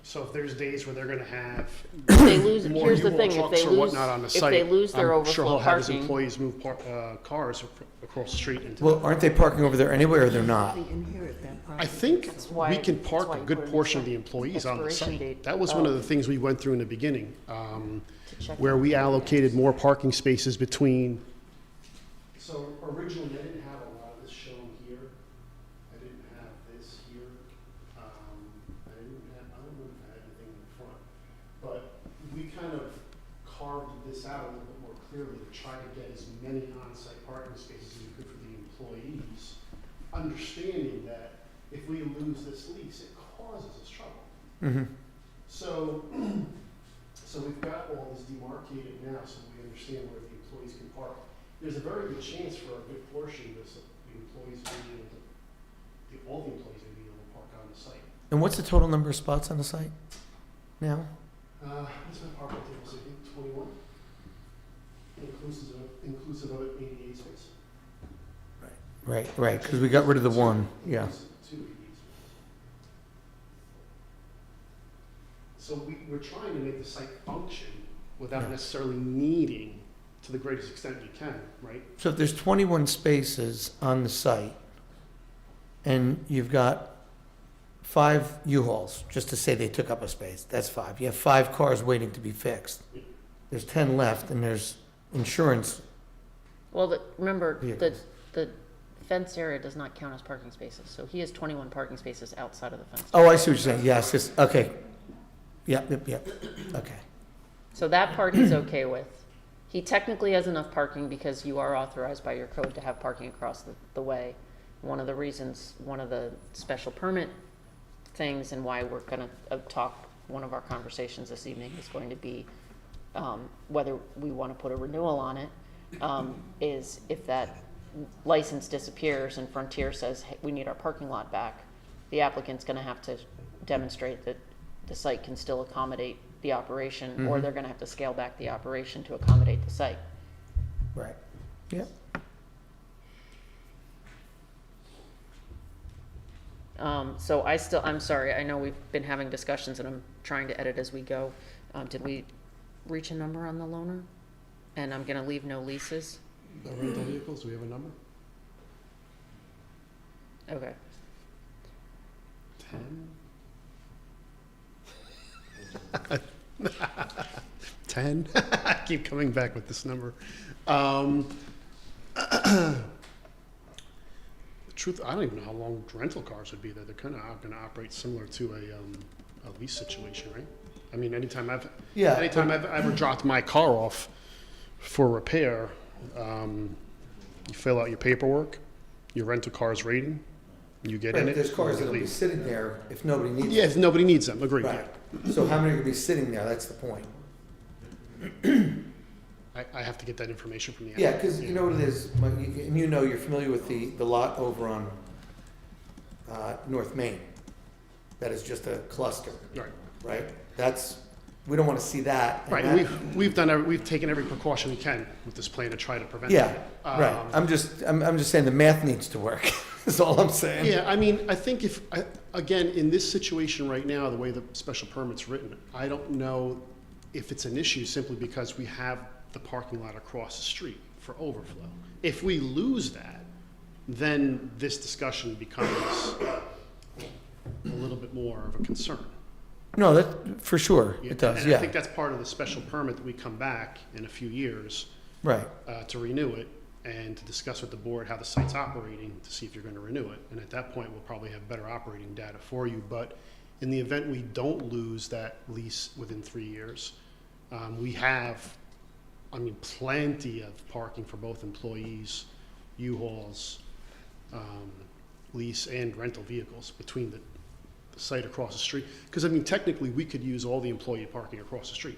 [SPEAKER 8] So if there's days where they're gonna have
[SPEAKER 1] If they lose,
[SPEAKER 8] more
[SPEAKER 1] here's the
[SPEAKER 8] U-Haul
[SPEAKER 1] thing, if
[SPEAKER 8] trucks
[SPEAKER 1] they
[SPEAKER 8] or
[SPEAKER 1] lose,
[SPEAKER 8] whatnot on the
[SPEAKER 1] if
[SPEAKER 8] site,
[SPEAKER 1] they lose their
[SPEAKER 8] I'm sure
[SPEAKER 1] overflow
[SPEAKER 8] he'll have his
[SPEAKER 1] parking,
[SPEAKER 8] employees move cars across the street into.
[SPEAKER 11] Well, aren't they parking over there anyway, or they're not?
[SPEAKER 9] They inherit that
[SPEAKER 8] I
[SPEAKER 9] property.
[SPEAKER 8] think
[SPEAKER 1] That's why-
[SPEAKER 8] we can
[SPEAKER 1] that's
[SPEAKER 8] park
[SPEAKER 1] why
[SPEAKER 8] a
[SPEAKER 1] you
[SPEAKER 8] good
[SPEAKER 1] put it in
[SPEAKER 8] portion
[SPEAKER 1] the
[SPEAKER 8] of the employees on the
[SPEAKER 1] expiration
[SPEAKER 8] site.
[SPEAKER 1] date
[SPEAKER 8] That was one of
[SPEAKER 1] of-
[SPEAKER 8] the things we went through in the beginning,
[SPEAKER 1] to check
[SPEAKER 8] where
[SPEAKER 1] out.
[SPEAKER 8] we allocated more parking spaces between. So originally, I didn't have a lot of this shown here. I didn't have this here. I don't know if I had anything in the front. But we kind of carved this out a little bit more clearly to try to get as many on-site parking spaces as we could for the employees, understanding that if we lose this lease, it causes us trouble.
[SPEAKER 11] Mm-hmm.
[SPEAKER 8] So, so we've got all this demarcated now, so we understand where the employees can park. There's a very good chance for a good portion of this, the employees may be able to, all the employees may be able to park on the site.
[SPEAKER 11] And what's the total number of spots on the site now?
[SPEAKER 8] What's my parking tables, I think 21? Inclusive of it, 88 space.
[SPEAKER 11] Right, because we got rid of the one, yeah.
[SPEAKER 8] Two 88 spaces. So we're trying to make the site function without
[SPEAKER 11] Yeah.
[SPEAKER 8] necessarily needing, to the greatest extent you can, right?
[SPEAKER 11] So if there's 21 spaces on the site, and you've got 5 U-Hauls, just to say they took up a space, that's 5. You have 5 cars waiting to be fixed. There's 10 left, and there's insurance.
[SPEAKER 1] Well, remember,
[SPEAKER 11] Vehicles.
[SPEAKER 1] the fenced area does not count as parking spaces, so he has 21 parking spaces outside of the fence.
[SPEAKER 11] Oh, I see what you're saying, yes, okay. Yep, okay.
[SPEAKER 1] So that part he's okay with. He technically has enough parking because you are authorized by your code to have parking across the way. One of the reasons, one of the special permit things and why we're gonna talk, one of our conversations this evening is going to be whether we want to put a renewal on it, is if that license disappears and Frontier says, hey, we need our parking lot back, the applicant's gonna have to demonstrate that the site can still accommodate the operation, or they're gonna have to scale back the operation to accommodate the site.
[SPEAKER 11] Right. Yep.
[SPEAKER 1] So I'm sorry, I know we've been having discussions and I'm trying to edit as we go. Did we reach a number on the loaner? And I'm gonna leave no leases?
[SPEAKER 8] The rental vehicles, do we have a number?
[SPEAKER 1] Okay.
[SPEAKER 8] 10? 10? I keep coming back with this number. The truth, I don't even know how long rental cars would be there. They're kind of going to operate similar to a lease situation, right? I mean, anytime I've ever dropped my car off for repair, you fill out your paperwork, your rental car's rating, you get in
[SPEAKER 11] Right,
[SPEAKER 8] it.
[SPEAKER 11] there's cars
[SPEAKER 8] you
[SPEAKER 11] that'll be
[SPEAKER 8] leave.
[SPEAKER 11] sitting there if nobody needs them.
[SPEAKER 8] Yeah, if nobody needs them, agreed.
[SPEAKER 11] Right. So how many are gonna be sitting there? That's the point.
[SPEAKER 8] I have to get that information from the
[SPEAKER 11] Yeah,
[SPEAKER 8] applicant.
[SPEAKER 11] because you know what it is, and you're familiar with the lot over on North Main. That is just a cluster,
[SPEAKER 8] Right.
[SPEAKER 11] right? We don't want to see that. and
[SPEAKER 8] Right,
[SPEAKER 11] that-
[SPEAKER 8] we've taken every precaution we can with this plan to try to prevent
[SPEAKER 11] Yeah,
[SPEAKER 8] that.
[SPEAKER 11] right. I'm just saying the math needs to work, is all I'm saying.
[SPEAKER 8] Yeah, I mean, I think again, in this situation right now, the way the special permit's written, I don't know if it's an issue simply because we have the parking lot across the street for overflow. If we lose that, then this discussion becomes a little bit more of a concern.
[SPEAKER 11] No, that, for sure, it does,
[SPEAKER 8] And I think
[SPEAKER 11] yeah.
[SPEAKER 8] that's part of the special permit that we come back in a few years
[SPEAKER 11] Right,
[SPEAKER 8] to renew it and to discuss with the board how the site's operating to see if you're going to renew it. And at that point, we'll probably have better operating data for you. But in the event we don't lose that lease within 3 years, we have, I mean, plenty of parking for both employees, U-Hauls, lease and rental vehicles between the site across the street. Because, I mean, technically, we could use all the employee parking across the street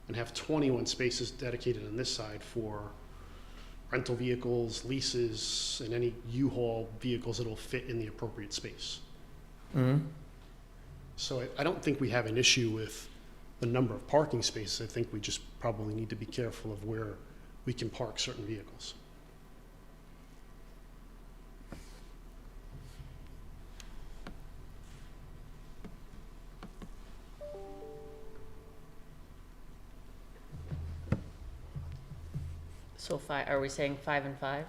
[SPEAKER 8] and have 21 spaces dedicated on this side for rental vehicles, leases, and any U-Haul vehicles that'll fit in the appropriate space.
[SPEAKER 11] mhm.
[SPEAKER 8] So I don't think we have an issue with the number of parking spaces. I think we just probably need to be careful of where we can park certain vehicles.
[SPEAKER 1] So are we saying 5 and 5?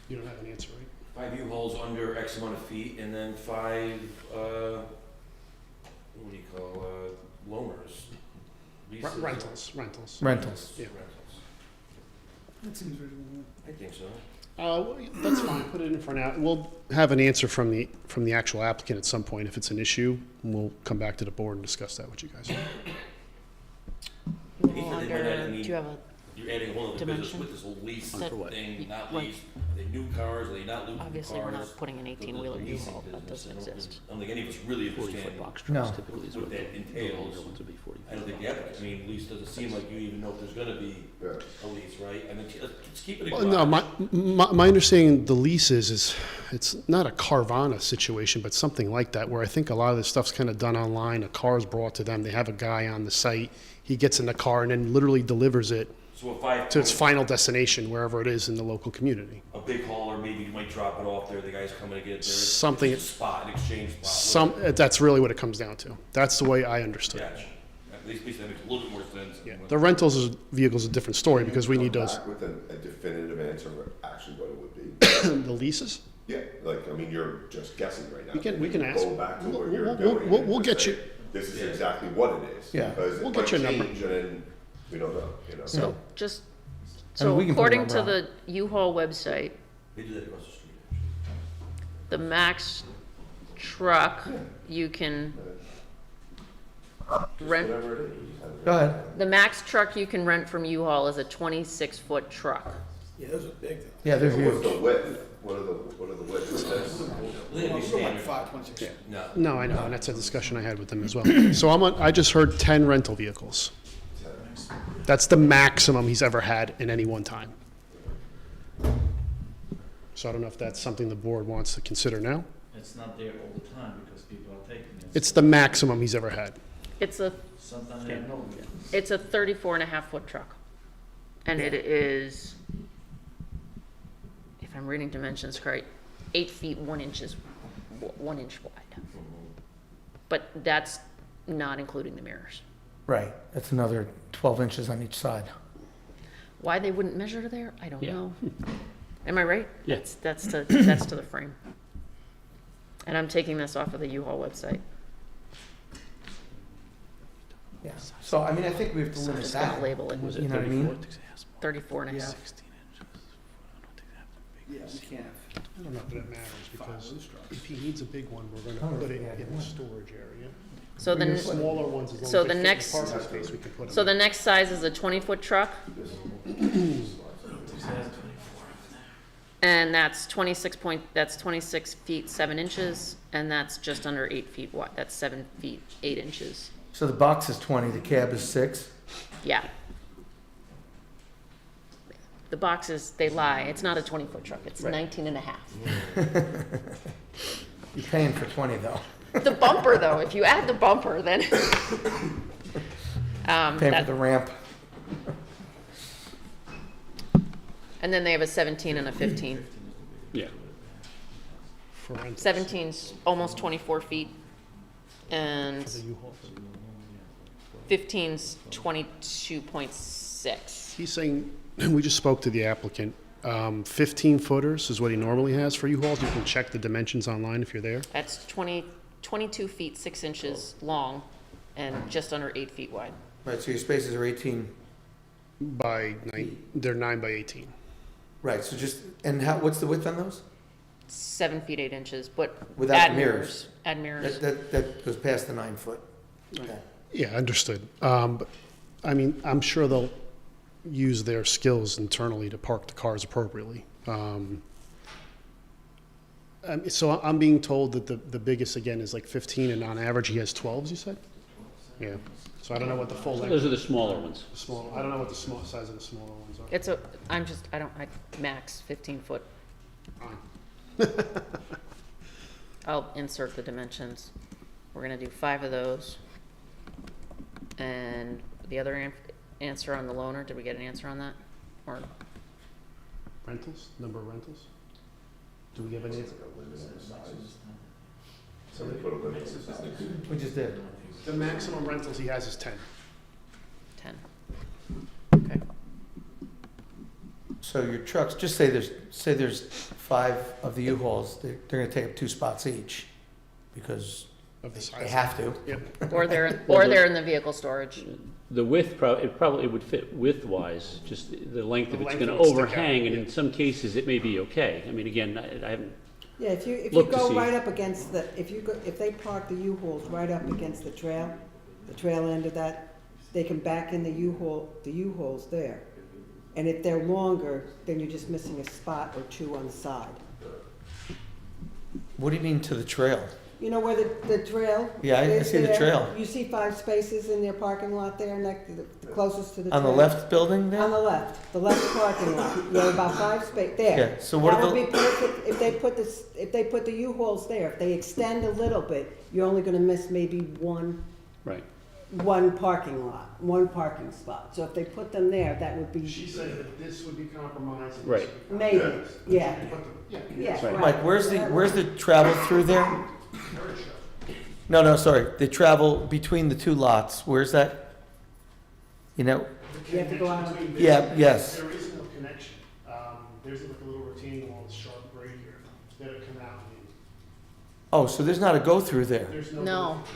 [SPEAKER 8] You don't have an answer, right?
[SPEAKER 7] 5 U-Hauls under X amount of feet, and then 5, what do you call, loaners? Leases?
[SPEAKER 8] Rentals.
[SPEAKER 11] Rentals.
[SPEAKER 8] Yeah.
[SPEAKER 7] Rentals.
[SPEAKER 2] That seems reasonable.
[SPEAKER 7] I think so.
[SPEAKER 8] Well, that's fine, put it in for now. We'll have an answer from the actual applicant at some point. If it's an issue, we'll come back to the board and discuss that with you guys.
[SPEAKER 1] Do
[SPEAKER 7] I mean,
[SPEAKER 1] you have a,
[SPEAKER 7] You're adding a whole other business
[SPEAKER 1] Dimension?
[SPEAKER 7] with this whole lease
[SPEAKER 1] That-
[SPEAKER 7] thing, not
[SPEAKER 1] like-
[SPEAKER 7] lease. Are they new cars, are they not new cars?
[SPEAKER 1] obviously, we're not putting an
[SPEAKER 7] The
[SPEAKER 1] 18-wheeler
[SPEAKER 7] leasing
[SPEAKER 1] U-Haul, that
[SPEAKER 7] business,
[SPEAKER 1] doesn't exist.
[SPEAKER 7] I don't think any of us really
[SPEAKER 10] 40-foot
[SPEAKER 7] understand.
[SPEAKER 10] box
[SPEAKER 11] No.
[SPEAKER 10] trucks typically is
[SPEAKER 7] what
[SPEAKER 10] what
[SPEAKER 7] that
[SPEAKER 10] the
[SPEAKER 7] entails.
[SPEAKER 10] longer ones would be 40.
[SPEAKER 7] I don't think the applicant, I mean, at least doesn't seem like you even know if there's gonna be a lease, right? I mean, let's keep it a
[SPEAKER 8] Well, no, my understanding, the leases is, it's not a Carvana situation, but something like that, where I think a lot of this stuff's kind of done online. A car's brought to them, they have a guy on the site, he gets in the car and then literally delivers it
[SPEAKER 7] So a 5.
[SPEAKER 8] to its final destination, wherever it is in the local community.
[SPEAKER 7] A big hauler, maybe you might drop it off there, the guy's coming to get it there.
[SPEAKER 8] Something-
[SPEAKER 7] It's a spot, an exchange spot.
[SPEAKER 8] That's really what it comes down to. That's the way I understood it.
[SPEAKER 7] Gotcha. At least that makes a little bit more sense.
[SPEAKER 8] Yeah. The rentals is, vehicles is a different story, because we need those,
[SPEAKER 12] Come back with a definitive answer of actually what it would be.
[SPEAKER 8] the leases.
[SPEAKER 12] Yeah, like, I mean, you're just guessing right now.
[SPEAKER 8] We can ask.
[SPEAKER 12] Go back to where you're
[SPEAKER 8] We'll-
[SPEAKER 12] going.
[SPEAKER 8] we'll-
[SPEAKER 12] and
[SPEAKER 8] we'll
[SPEAKER 12] just
[SPEAKER 8] get you-
[SPEAKER 12] say, This is exactly what it is.
[SPEAKER 11] Yeah.
[SPEAKER 12] Because
[SPEAKER 8] We'll
[SPEAKER 12] it
[SPEAKER 8] get
[SPEAKER 12] might
[SPEAKER 8] you a number.
[SPEAKER 12] change and then we don't know, you know?
[SPEAKER 1] So just,
[SPEAKER 11] I mean,
[SPEAKER 1] so
[SPEAKER 11] we can put
[SPEAKER 1] according
[SPEAKER 11] it
[SPEAKER 1] to
[SPEAKER 11] around.
[SPEAKER 1] the U-Haul website,
[SPEAKER 7] They do that across the street, actually.
[SPEAKER 1] the max truck you can rent,
[SPEAKER 12] Whatever it is. you just have it.
[SPEAKER 11] Go ahead.
[SPEAKER 1] the max truck you can rent from U-Haul is a 26-foot truck.
[SPEAKER 11] Yeah, they're
[SPEAKER 12] What's
[SPEAKER 11] huge.
[SPEAKER 12] the width? What are the widths of this?
[SPEAKER 7] They'd be standard.
[SPEAKER 2] 5.6.
[SPEAKER 7] No.
[SPEAKER 8] No, I know, and that's a discussion I had with them as well. So I just heard 10 rental vehicles. That's the maximum he's ever had in any one time. So I don't know if that's something the board wants to consider now.
[SPEAKER 3] It's not there all the time because people are taking it.
[SPEAKER 8] It's the maximum he's ever had.
[SPEAKER 1] It's a,
[SPEAKER 3] Sometimes they have no.
[SPEAKER 1] it's a 34.5-foot truck. And it is, if I'm reading dimensions correct, 8 feet 1 inch wide. But that's not including the mirrors.
[SPEAKER 11] Right, that's another 12 inches on each side.
[SPEAKER 1] Why they wouldn't measure there, I don't
[SPEAKER 10] Yeah.
[SPEAKER 1] know. Am I right?
[SPEAKER 10] Yeah.
[SPEAKER 1] That's to the frame. And I'm taking this off of the U-Haul website.
[SPEAKER 11] Yeah, so I mean, I think we have to
[SPEAKER 1] So I'm
[SPEAKER 11] limit
[SPEAKER 1] just gonna
[SPEAKER 11] that.
[SPEAKER 1] label it
[SPEAKER 10] Was
[SPEAKER 11] You
[SPEAKER 10] it
[SPEAKER 11] know what I mean?
[SPEAKER 10] 34?
[SPEAKER 1] 34.5.
[SPEAKER 11] Yeah.
[SPEAKER 2] Yeah, we can't have
[SPEAKER 8] I don't know if that matters, because
[SPEAKER 2] loose trucks.
[SPEAKER 8] if he needs a big one, we're
[SPEAKER 11] Oh,
[SPEAKER 8] gonna put it
[SPEAKER 11] yeah.
[SPEAKER 8] in the storage area.
[SPEAKER 1] So
[SPEAKER 8] The
[SPEAKER 1] the,
[SPEAKER 8] smaller ones, as long
[SPEAKER 1] so
[SPEAKER 8] as they
[SPEAKER 1] the
[SPEAKER 8] fit in
[SPEAKER 1] next-
[SPEAKER 8] parking space, we can put
[SPEAKER 1] so
[SPEAKER 8] them.
[SPEAKER 1] the next size is a 20-foot truck, and that's 26 feet 7 inches, and that's just under 8 feet wide. That's 7 feet 8 inches.
[SPEAKER 11] So the box is 20, the cab is 6.
[SPEAKER 1] Yeah. The boxes, they lie. It's not a 20-foot truck. It's 19 and a half.
[SPEAKER 11] You're paying for 20 though.
[SPEAKER 1] The bumper, though, if you add the bumper, then.
[SPEAKER 11] Paying for
[SPEAKER 1] That-
[SPEAKER 11] the ramp.
[SPEAKER 1] And then they have a 17 and a 15.
[SPEAKER 10] Yeah.
[SPEAKER 8] For rentals.
[SPEAKER 1] 17's almost 24 feet, and
[SPEAKER 8] The U-Hauls.
[SPEAKER 1] 15's 22.6.
[SPEAKER 8] He's saying, we just spoke to the applicant, 15 footers is what he normally has for U-Hauls. You can check the dimensions online if you're there.
[SPEAKER 1] That's 22 feet 6 inches long and just under 8 feet wide.
[SPEAKER 11] Right, so your spaces are 18.
[SPEAKER 8] They're 9 by 18.
[SPEAKER 11] Right, so just, and what's the width on those?
[SPEAKER 1] 7 feet 8 inches, but
[SPEAKER 11] Without
[SPEAKER 1] add
[SPEAKER 11] the mirrors.
[SPEAKER 1] Add mirrors.
[SPEAKER 11] That goes past the 9 foot. Okay.
[SPEAKER 8] Yeah, understood. But, I mean, I'm sure they'll use their skills internally to park the cars appropriately. So I'm being told that the biggest, again, is like 15, and on average, he has 12s, you said? Yeah. So I don't know what the full length,
[SPEAKER 10] Those are the smaller ones.
[SPEAKER 8] I don't know what the small size of the smaller ones are.
[SPEAKER 1] I max 15 foot.
[SPEAKER 8] Fine.
[SPEAKER 1] I'll insert the dimensions. We're gonna do 5 of those. And the other answer on the loaner, did we get an answer on that? Or,
[SPEAKER 8] Rentals, number of rentals? Do we have an answer?
[SPEAKER 12] So they put a limit on the size.
[SPEAKER 11] We just did.
[SPEAKER 8] The maximum rentals he has is 10.
[SPEAKER 1] 10. Okay.
[SPEAKER 11] So your trucks, just say there's 5 of the U-Hauls, they're gonna take up 2 spots each, because
[SPEAKER 8] Of the size.
[SPEAKER 11] they have to.
[SPEAKER 8] Yep.
[SPEAKER 1] Or they're,
[SPEAKER 10] Well,
[SPEAKER 1] or
[SPEAKER 10] the-
[SPEAKER 1] they're in the vehicle storage.
[SPEAKER 10] The width, it would fit width-wise, just the length
[SPEAKER 8] The
[SPEAKER 10] of it's
[SPEAKER 8] length
[SPEAKER 10] gonna
[SPEAKER 8] of it stick out,
[SPEAKER 10] overhang, and
[SPEAKER 8] yeah.
[SPEAKER 10] in some cases, it may be okay. I mean, again, I haven't,
[SPEAKER 9] Yeah, if you
[SPEAKER 10] Look to
[SPEAKER 9] go
[SPEAKER 10] see.
[SPEAKER 9] right up against the, if they park the U-Hauls right up against the trail end of that, they can back in the U-Hauls there. And if they're longer, then you're just missing a spot or 2 on the side.
[SPEAKER 11] What do you mean to the trail?
[SPEAKER 9] You know where the trail
[SPEAKER 11] Yeah, I
[SPEAKER 9] is
[SPEAKER 11] see the
[SPEAKER 9] there?
[SPEAKER 11] trail.
[SPEAKER 9] You see 5 spaces in their parking lot there, the closest to the trail?
[SPEAKER 11] On the left building there?
[SPEAKER 9] On the left parking lot. You have about 5 spaces there.
[SPEAKER 11] Yeah, so what
[SPEAKER 9] That
[SPEAKER 11] are
[SPEAKER 9] would
[SPEAKER 11] the,
[SPEAKER 9] be perfect if they put the U-Hauls there. If they extend a little bit, you're only gonna miss maybe one
[SPEAKER 10] right.
[SPEAKER 9] parking lot, one parking spot. So if they put them there, that would be,
[SPEAKER 8] She said that this would be compromised. and this
[SPEAKER 10] Right.
[SPEAKER 8] would be
[SPEAKER 9] maybe,
[SPEAKER 8] compromised.
[SPEAKER 9] yeah,
[SPEAKER 8] But the-
[SPEAKER 9] yeah,
[SPEAKER 10] Right.
[SPEAKER 9] right.
[SPEAKER 11] Mike, where's the travel through there?
[SPEAKER 8] Very sure.
[SPEAKER 11] No, sorry, the travel between the 2 lots, where's that? You know,
[SPEAKER 8] The
[SPEAKER 9] You have to go
[SPEAKER 8] connection
[SPEAKER 9] out.
[SPEAKER 8] between this-
[SPEAKER 11] Yeah, yes.
[SPEAKER 8] There is no connection. There's like a little retaining wall, that's sharp right here, that'll come out. And
[SPEAKER 11] oh, so there's not a go-through there?
[SPEAKER 8] There's
[SPEAKER 1] No.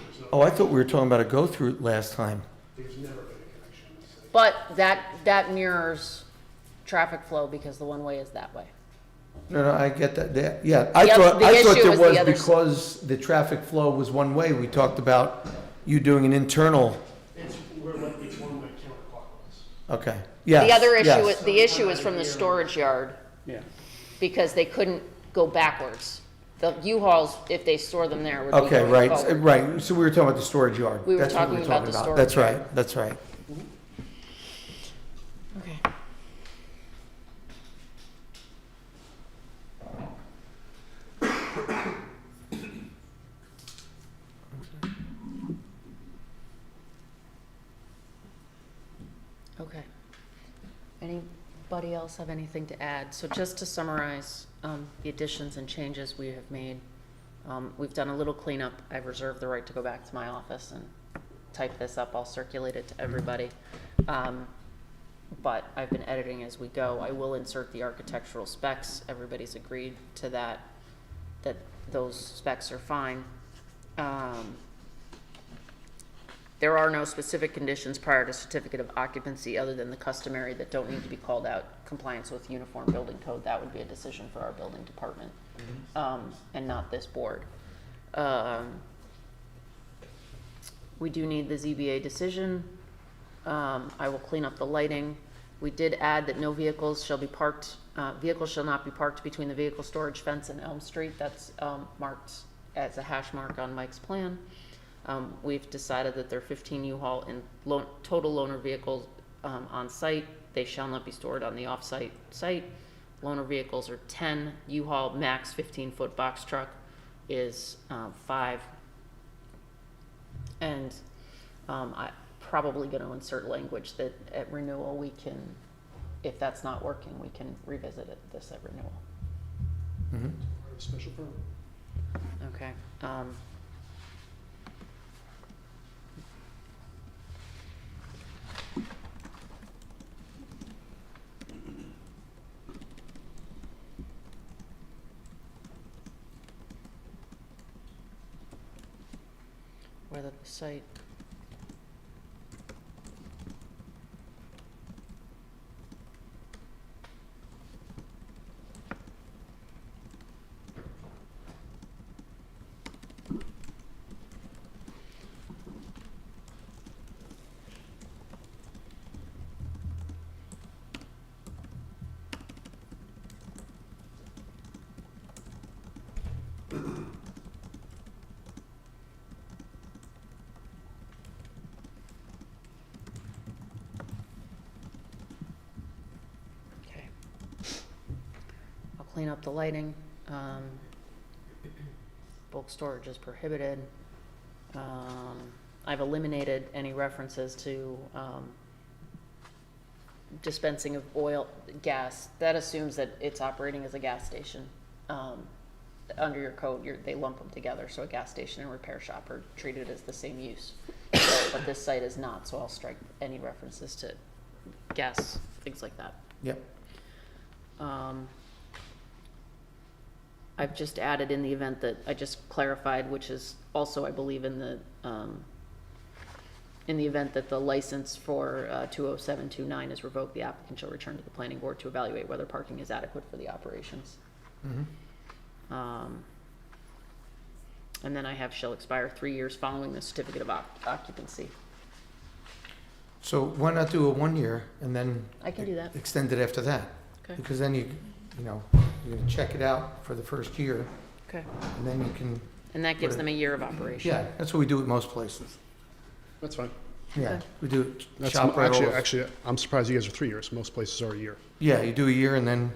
[SPEAKER 8] there's no-
[SPEAKER 11] Oh, I thought we were talking about a go-through last time.
[SPEAKER 8] There's never been a connection. on this site.
[SPEAKER 1] But that mirrors traffic flow because the one-way is that way.
[SPEAKER 11] No, I get that, yeah, I
[SPEAKER 1] The oth-
[SPEAKER 11] thought
[SPEAKER 1] the issue
[SPEAKER 11] there
[SPEAKER 1] is the
[SPEAKER 11] was
[SPEAKER 1] other s-
[SPEAKER 11] because the traffic flow was one way, we talked about you doing an internal,
[SPEAKER 8] It's, it's one way counterclockwise.
[SPEAKER 11] okay, yes,
[SPEAKER 1] The other issue,
[SPEAKER 11] yes.
[SPEAKER 1] the issue is from the storage yard
[SPEAKER 10] Yeah.
[SPEAKER 1] because they couldn't go backwards. The U-Hauls, if they store them there, would be
[SPEAKER 11] Okay,
[SPEAKER 1] going
[SPEAKER 11] right,
[SPEAKER 1] forward.
[SPEAKER 11] right, so we were talking about the storage yard.
[SPEAKER 1] We were
[SPEAKER 11] That's what
[SPEAKER 1] talking about the storage
[SPEAKER 11] That's
[SPEAKER 1] yard.
[SPEAKER 11] right, that's right.
[SPEAKER 1] Okay. Okay. Anybody else have anything to add? So just to summarize, the additions and changes we have made, we've done a little cleanup. I've reserved the right to go back to my office and type this up. I'll circulate it to everybody. But I've been editing as we go. I will insert the architectural specs. Everybody's agreed to that those specs are fine. There are no specific conditions prior to certificate of occupancy other than the customary that don't need to be called out. Compliance with uniform building code, that would be a decision for our building department, and not this board. We do need the ZBA decision. I will clean up the lighting. We did add that no vehicles shall be parked, vehicles shall not be parked between the vehicle storage fence and Elm Street. That's marked as a hash mark on Mike's plan. We've decided that there are 15 U-Haul and total loaner vehicles on site. They shall not be stored on the off-site site. Loaner vehicles are 10. U-Haul max 15-foot box truck is 5. And I'm probably going to insert language that at renewal we can, if that's not working, we can revisit this at renewal.
[SPEAKER 11] Mhm.
[SPEAKER 8] Special permit.
[SPEAKER 1] Okay. Whether the site. Okay. I'll clean up the lighting. bulk storage is prohibited. I've eliminated any references to, dispensing of oil, gas. That assumes that it's operating as a gas station. Under your code, they lump them together, so a gas station and repair shop are treated as the same use. But this site is not, so I'll strike any references to gas, things like that.
[SPEAKER 11] Yep.
[SPEAKER 1] I've just added in the event that, I just clarified, which is also, I believe, in the event that the license for 20729 is revoked, the applicant shall return to the planning board to evaluate whether parking is adequate for the operations. And then I have shall expire 3 years following the certificate of occupancy.
[SPEAKER 11] So why not do a 1 year and then
[SPEAKER 1] I can do that.
[SPEAKER 11] extend it after that?
[SPEAKER 1] Okay.
[SPEAKER 11] Because then you know, you're gonna check it out for the first year,
[SPEAKER 1] Okay.
[SPEAKER 11] and then you can,
[SPEAKER 1] And that gives them a year of operation.
[SPEAKER 11] yeah, that's what we do at most places.
[SPEAKER 8] That's fine.
[SPEAKER 11] Yeah,
[SPEAKER 1] Okay.
[SPEAKER 11] we do it,
[SPEAKER 8] That's,
[SPEAKER 11] shop right over.
[SPEAKER 8] actually, I'm surprised you guys are 3 years. Most places are a year.
[SPEAKER 11] Yeah, you do a year and then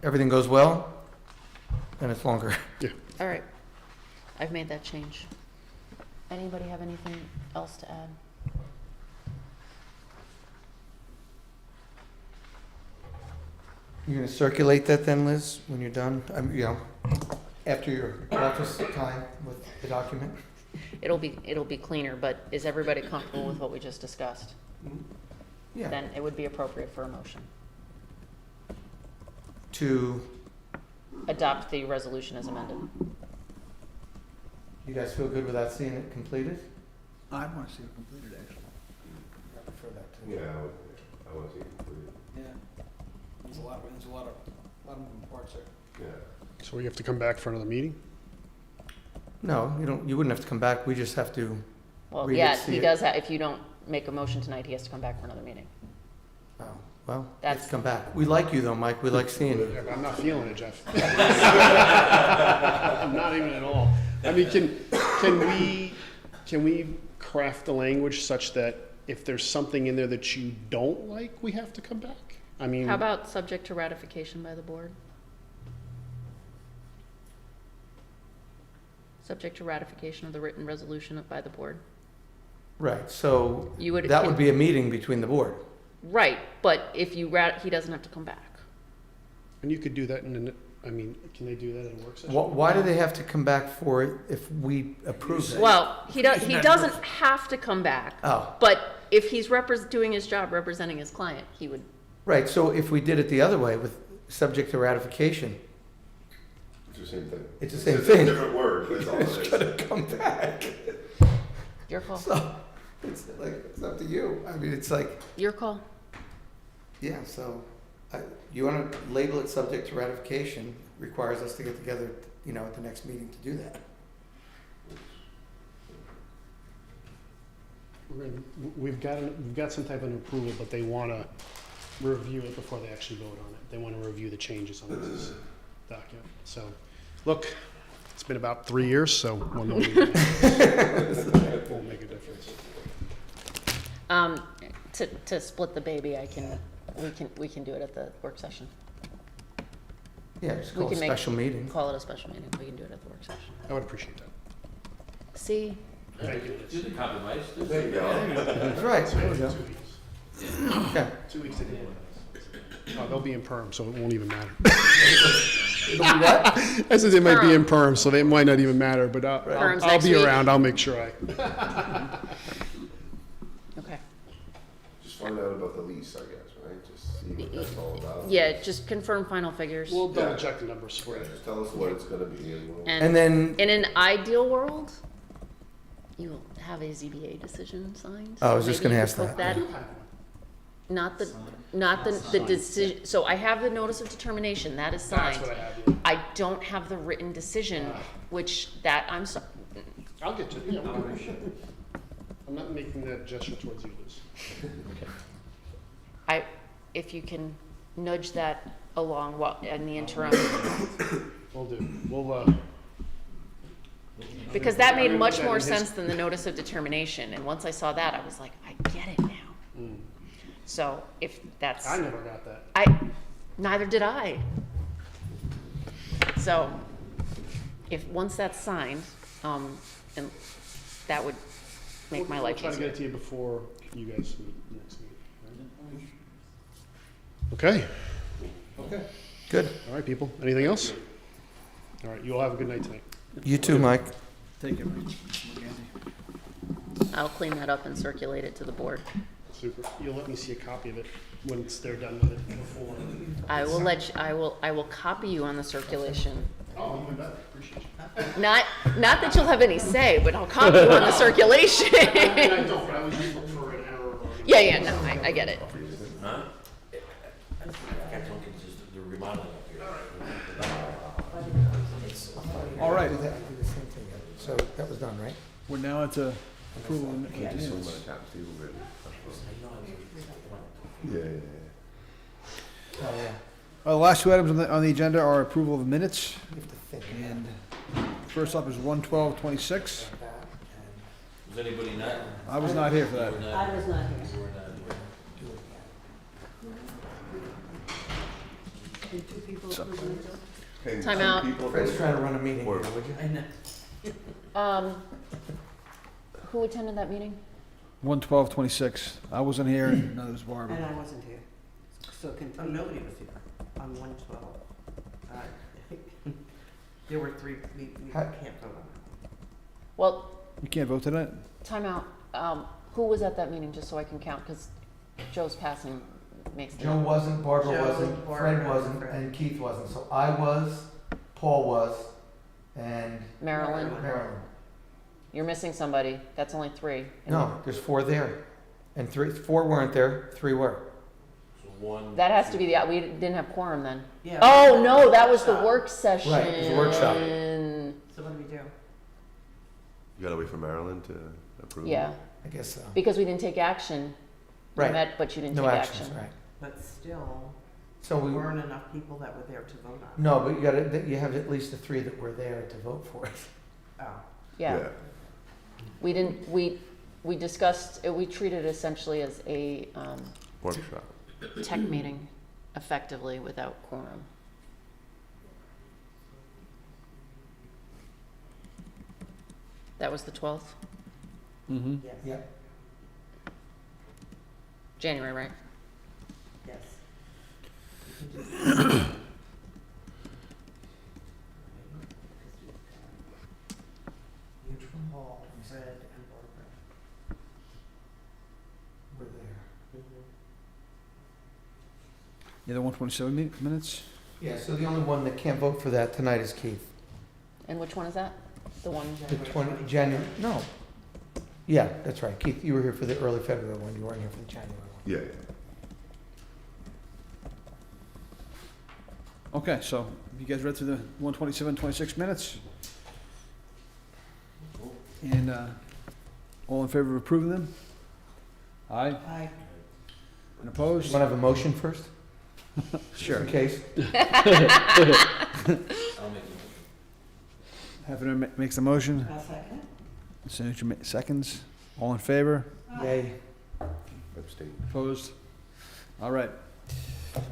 [SPEAKER 11] everything goes well, then it's longer.
[SPEAKER 1] All right. I've made that change. Anybody have anything else to add?
[SPEAKER 11] You're gonna circulate that then, Liz, when you're done? You know, after your office time with the document?
[SPEAKER 1] It'll be cleaner, but is everybody comfortable with what we just discussed?
[SPEAKER 11] Yeah.
[SPEAKER 1] Then it would be appropriate for a motion.
[SPEAKER 11] To,
[SPEAKER 1] Adopt the resolution as amended.
[SPEAKER 11] you guys feel good without seeing it completed?
[SPEAKER 2] I want to see it completed, actually.
[SPEAKER 11] I prefer that too.
[SPEAKER 12] Yeah, I want to see it completed.
[SPEAKER 2] Yeah. There's a lot of moving parts there.
[SPEAKER 12] Yeah.
[SPEAKER 8] So we have to come back for another meeting?
[SPEAKER 11] No, you wouldn't have to come back, we just have to,
[SPEAKER 1] Well,
[SPEAKER 11] Read it,
[SPEAKER 1] yeah,
[SPEAKER 11] see
[SPEAKER 1] he
[SPEAKER 11] it.
[SPEAKER 1] does have, if you don't make a motion tonight, he has to come back for another meeting.
[SPEAKER 11] oh, well,
[SPEAKER 1] That's-
[SPEAKER 11] let's come back. We like you though, Mike, we like seeing you.
[SPEAKER 8] Yeah, but I'm not feeling it, Jeff. I'm not even at all. I mean, can we craft the language such that if there's something in there that you don't like, we have to come back? I mean,
[SPEAKER 1] How about subject to ratification by the board? Subject to ratification of the written resolution by the board.
[SPEAKER 11] Right, so
[SPEAKER 1] You would.
[SPEAKER 11] that would be a meeting between the board.
[SPEAKER 1] Right, but if you he doesn't have to come back.
[SPEAKER 8] and you could do that I mean, can they do that in a work session?
[SPEAKER 11] Why do they have to come back for it if we approve it?
[SPEAKER 1] Well, he doesn't have to come back,
[SPEAKER 11] Oh,
[SPEAKER 1] but if he's doing his job representing his client, he would.
[SPEAKER 11] right, so if we did it the other way with subject to ratification,
[SPEAKER 12] It's the same thing.
[SPEAKER 11] it's the same
[SPEAKER 12] It's
[SPEAKER 11] thing.
[SPEAKER 12] a different word, that's all it
[SPEAKER 11] It's
[SPEAKER 12] is.
[SPEAKER 11] gonna come back.
[SPEAKER 1] Your call.
[SPEAKER 11] So, it's like, it's up to you. I mean, it's like,
[SPEAKER 1] Your call.
[SPEAKER 11] yeah, so, you wanna label it subject to ratification, requires us to get together, you know, at the next meeting to do that.
[SPEAKER 8] We've got some type of approval, but they want to review it before they actually vote on it. They want to review the changes on this document. So, look, it's been about 3 years, so one more meeting won't make a difference.
[SPEAKER 1] To split the baby, we can do it at the work session.
[SPEAKER 11] Yeah, just
[SPEAKER 1] We
[SPEAKER 11] call it a
[SPEAKER 1] can make-
[SPEAKER 11] special meeting.
[SPEAKER 1] Call it a special meeting. We can do it at the work session.
[SPEAKER 8] I would appreciate that.
[SPEAKER 1] See,
[SPEAKER 8] Thank you.
[SPEAKER 3] Do the compromise.
[SPEAKER 12] There you go.
[SPEAKER 11] That's right, there we go.
[SPEAKER 8] 2 weeks.
[SPEAKER 11] Okay.
[SPEAKER 8] 2 weeks to do it. Oh, they'll be in perm, so it won't even matter. I said they might be in perm, so they might not even matter, but
[SPEAKER 1] Perm's
[SPEAKER 8] I'll
[SPEAKER 1] next
[SPEAKER 8] be
[SPEAKER 1] week.
[SPEAKER 8] around. I'll make sure
[SPEAKER 1] okay.
[SPEAKER 12] Just find out about the lease, I guess, right? Just see what that's all about.
[SPEAKER 1] Yeah, just confirm final figures.
[SPEAKER 8] We'll double check the numbers for
[SPEAKER 12] Yeah,
[SPEAKER 8] you.
[SPEAKER 12] just tell us what it's gonna be and we'll.
[SPEAKER 11] And then,
[SPEAKER 1] in an ideal world, you will have a ZBA decision signed.
[SPEAKER 11] I was just
[SPEAKER 1] Maybe
[SPEAKER 11] gonna
[SPEAKER 1] you
[SPEAKER 11] ask
[SPEAKER 1] could put
[SPEAKER 11] that.
[SPEAKER 1] Not the decision, so I have the notice of determination, that is
[SPEAKER 8] That's
[SPEAKER 1] signed.
[SPEAKER 8] what I have. Yeah.
[SPEAKER 1] I don't have the written decision, which I'm sorry,
[SPEAKER 8] I'll get to it. I'm not making that gesture towards you, Liz.
[SPEAKER 1] if you can nudge that along in the interim,
[SPEAKER 8] We'll do. We'll,
[SPEAKER 1] because that made much
[SPEAKER 8] that
[SPEAKER 1] more
[SPEAKER 8] in his-
[SPEAKER 1] sense than the notice of determination, and once I saw that, I was like, I get it now. So if that's.
[SPEAKER 8] I never got that.
[SPEAKER 1] Neither did I. So, once that's signed, and that would make my life
[SPEAKER 8] Try to get
[SPEAKER 1] easier.
[SPEAKER 8] it to you before you guys meet next meeting. Okay,
[SPEAKER 11] Good.
[SPEAKER 8] all right, people. Anything else? All right, you all have a good night tonight.
[SPEAKER 11] You too, Mike.
[SPEAKER 2] Take it, Mike.
[SPEAKER 1] I'll clean that up and circulate it to the board.
[SPEAKER 8] Super. You'll let me see a copy of it once they're done with it before.
[SPEAKER 1] I will copy you on the circulation.
[SPEAKER 8] Oh, even better. Appreciate you.
[SPEAKER 1] Not that you'll have any say, but I'll copy you on the circulation.
[SPEAKER 8] I don't, but I was just looking for an error.
[SPEAKER 1] Yeah, no, I get it.
[SPEAKER 2] All right,
[SPEAKER 11] Do the same thing. So that was done, right?
[SPEAKER 2] we're now at approval of
[SPEAKER 12] Yeah, just
[SPEAKER 2] minutes.
[SPEAKER 12] on the top table, really. Yeah.
[SPEAKER 11] Oh, yeah.
[SPEAKER 2] The last two items on the agenda are approval of minutes,
[SPEAKER 11] You have to think
[SPEAKER 2] and first up is 1/12/26.
[SPEAKER 11] about that and
[SPEAKER 3] Was anybody not?
[SPEAKER 2] I was not here for that.
[SPEAKER 9] I was not here.
[SPEAKER 3] You were not here.
[SPEAKER 11] do it again.
[SPEAKER 9] Did two people
[SPEAKER 2] So-
[SPEAKER 9] approve minutes?
[SPEAKER 12] And
[SPEAKER 1] Time
[SPEAKER 12] two
[SPEAKER 1] out.
[SPEAKER 12] people
[SPEAKER 11] Fred's
[SPEAKER 12] voted.
[SPEAKER 11] trying to run a meeting here,
[SPEAKER 12] Or-
[SPEAKER 11] would you?
[SPEAKER 4] I know.
[SPEAKER 1] Who attended that meeting?
[SPEAKER 2] 1/12/26. I wasn't here, and neither was
[SPEAKER 9] And
[SPEAKER 2] Barbara.
[SPEAKER 9] I wasn't here. So
[SPEAKER 4] Oh,
[SPEAKER 9] continue.
[SPEAKER 4] nobody was here on 1/12. There were three, we
[SPEAKER 11] Hi.
[SPEAKER 4] can't vote on that.
[SPEAKER 1] Well,
[SPEAKER 2] You can't vote tonight?
[SPEAKER 1] time out. Who was at that meeting, just so I can count, because Joe's passing makes the.
[SPEAKER 11] Joe wasn't, Barbara
[SPEAKER 4] Joe,
[SPEAKER 11] wasn't,
[SPEAKER 4] Barbara,
[SPEAKER 11] Fred wasn't,
[SPEAKER 4] Fred.
[SPEAKER 11] and Keith wasn't. So I was, Paul was, and
[SPEAKER 1] Marilyn,
[SPEAKER 11] Marilyn.
[SPEAKER 1] you're missing somebody. That's only three.
[SPEAKER 11] No, there's 4 there. And 4 weren't there, 3 were.
[SPEAKER 3] So one.
[SPEAKER 1] That has to be we didn't have quorum then.
[SPEAKER 4] Yeah.
[SPEAKER 1] Oh, no, that was the work session.
[SPEAKER 11] Right, it was a workshop.
[SPEAKER 4] So what do we do?
[SPEAKER 12] You gotta wait for Marilyn to approve?
[SPEAKER 1] Yeah,
[SPEAKER 11] I guess so.
[SPEAKER 1] because we didn't take action. You
[SPEAKER 11] Right.
[SPEAKER 1] met, but you didn't
[SPEAKER 11] No
[SPEAKER 1] take
[SPEAKER 11] actions,
[SPEAKER 1] action.
[SPEAKER 11] right.
[SPEAKER 4] But still,
[SPEAKER 11] So
[SPEAKER 4] there
[SPEAKER 11] we,
[SPEAKER 4] weren't enough people that were there to vote on.
[SPEAKER 11] no, but you have at least the 3 that were there to vote for it.
[SPEAKER 4] Oh,
[SPEAKER 1] Yeah, we didn't, we discussed, we treated it essentially as a
[SPEAKER 12] Workshop.
[SPEAKER 1] tech meeting effectively without quorum. That was the 12th,
[SPEAKER 2] Mm-hmm.
[SPEAKER 4] yes,
[SPEAKER 11] Yep.
[SPEAKER 1] January, right?
[SPEAKER 4] yes.
[SPEAKER 11] Neutral
[SPEAKER 4] Paul, Fred, and Barbara.
[SPEAKER 11] were there.
[SPEAKER 2] The other 127 minutes?
[SPEAKER 11] Yeah, so the only one that can't vote for that tonight is Keith.
[SPEAKER 1] And which one is that? The one,
[SPEAKER 11] The 20, January, no. Yeah, that's right. Keith, you were here for the early February one. You weren't here for the January one.
[SPEAKER 12] Yeah, yeah.
[SPEAKER 2] Okay, so you guys read through the 127/26 minutes? And all in favor of approving them? Aye.
[SPEAKER 9] Aye.
[SPEAKER 2] And opposed?
[SPEAKER 11] You want to have a motion first?
[SPEAKER 2] Sure.
[SPEAKER 11] In case?
[SPEAKER 3] I'll make it.
[SPEAKER 2] Hefner makes the motion.
[SPEAKER 9] I'll second it.
[SPEAKER 2] Senator seconds. All in favor?
[SPEAKER 11] Yay,
[SPEAKER 12] Abstain.
[SPEAKER 2] Opposed? All right.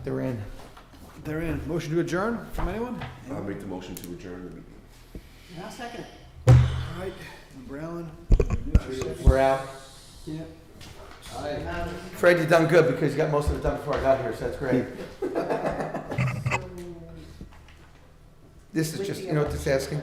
[SPEAKER 11] they're in.
[SPEAKER 2] They're in. Motion to adjourn from anyone?
[SPEAKER 12] I'll make the motion to adjourn the meeting.
[SPEAKER 9] And I'll second it.
[SPEAKER 2] All right. Brown.
[SPEAKER 11] We're out.
[SPEAKER 2] Yeah.
[SPEAKER 11] Fred, you done good because you got most of it done before I got here, so that's great. This is just, you know what this is asking?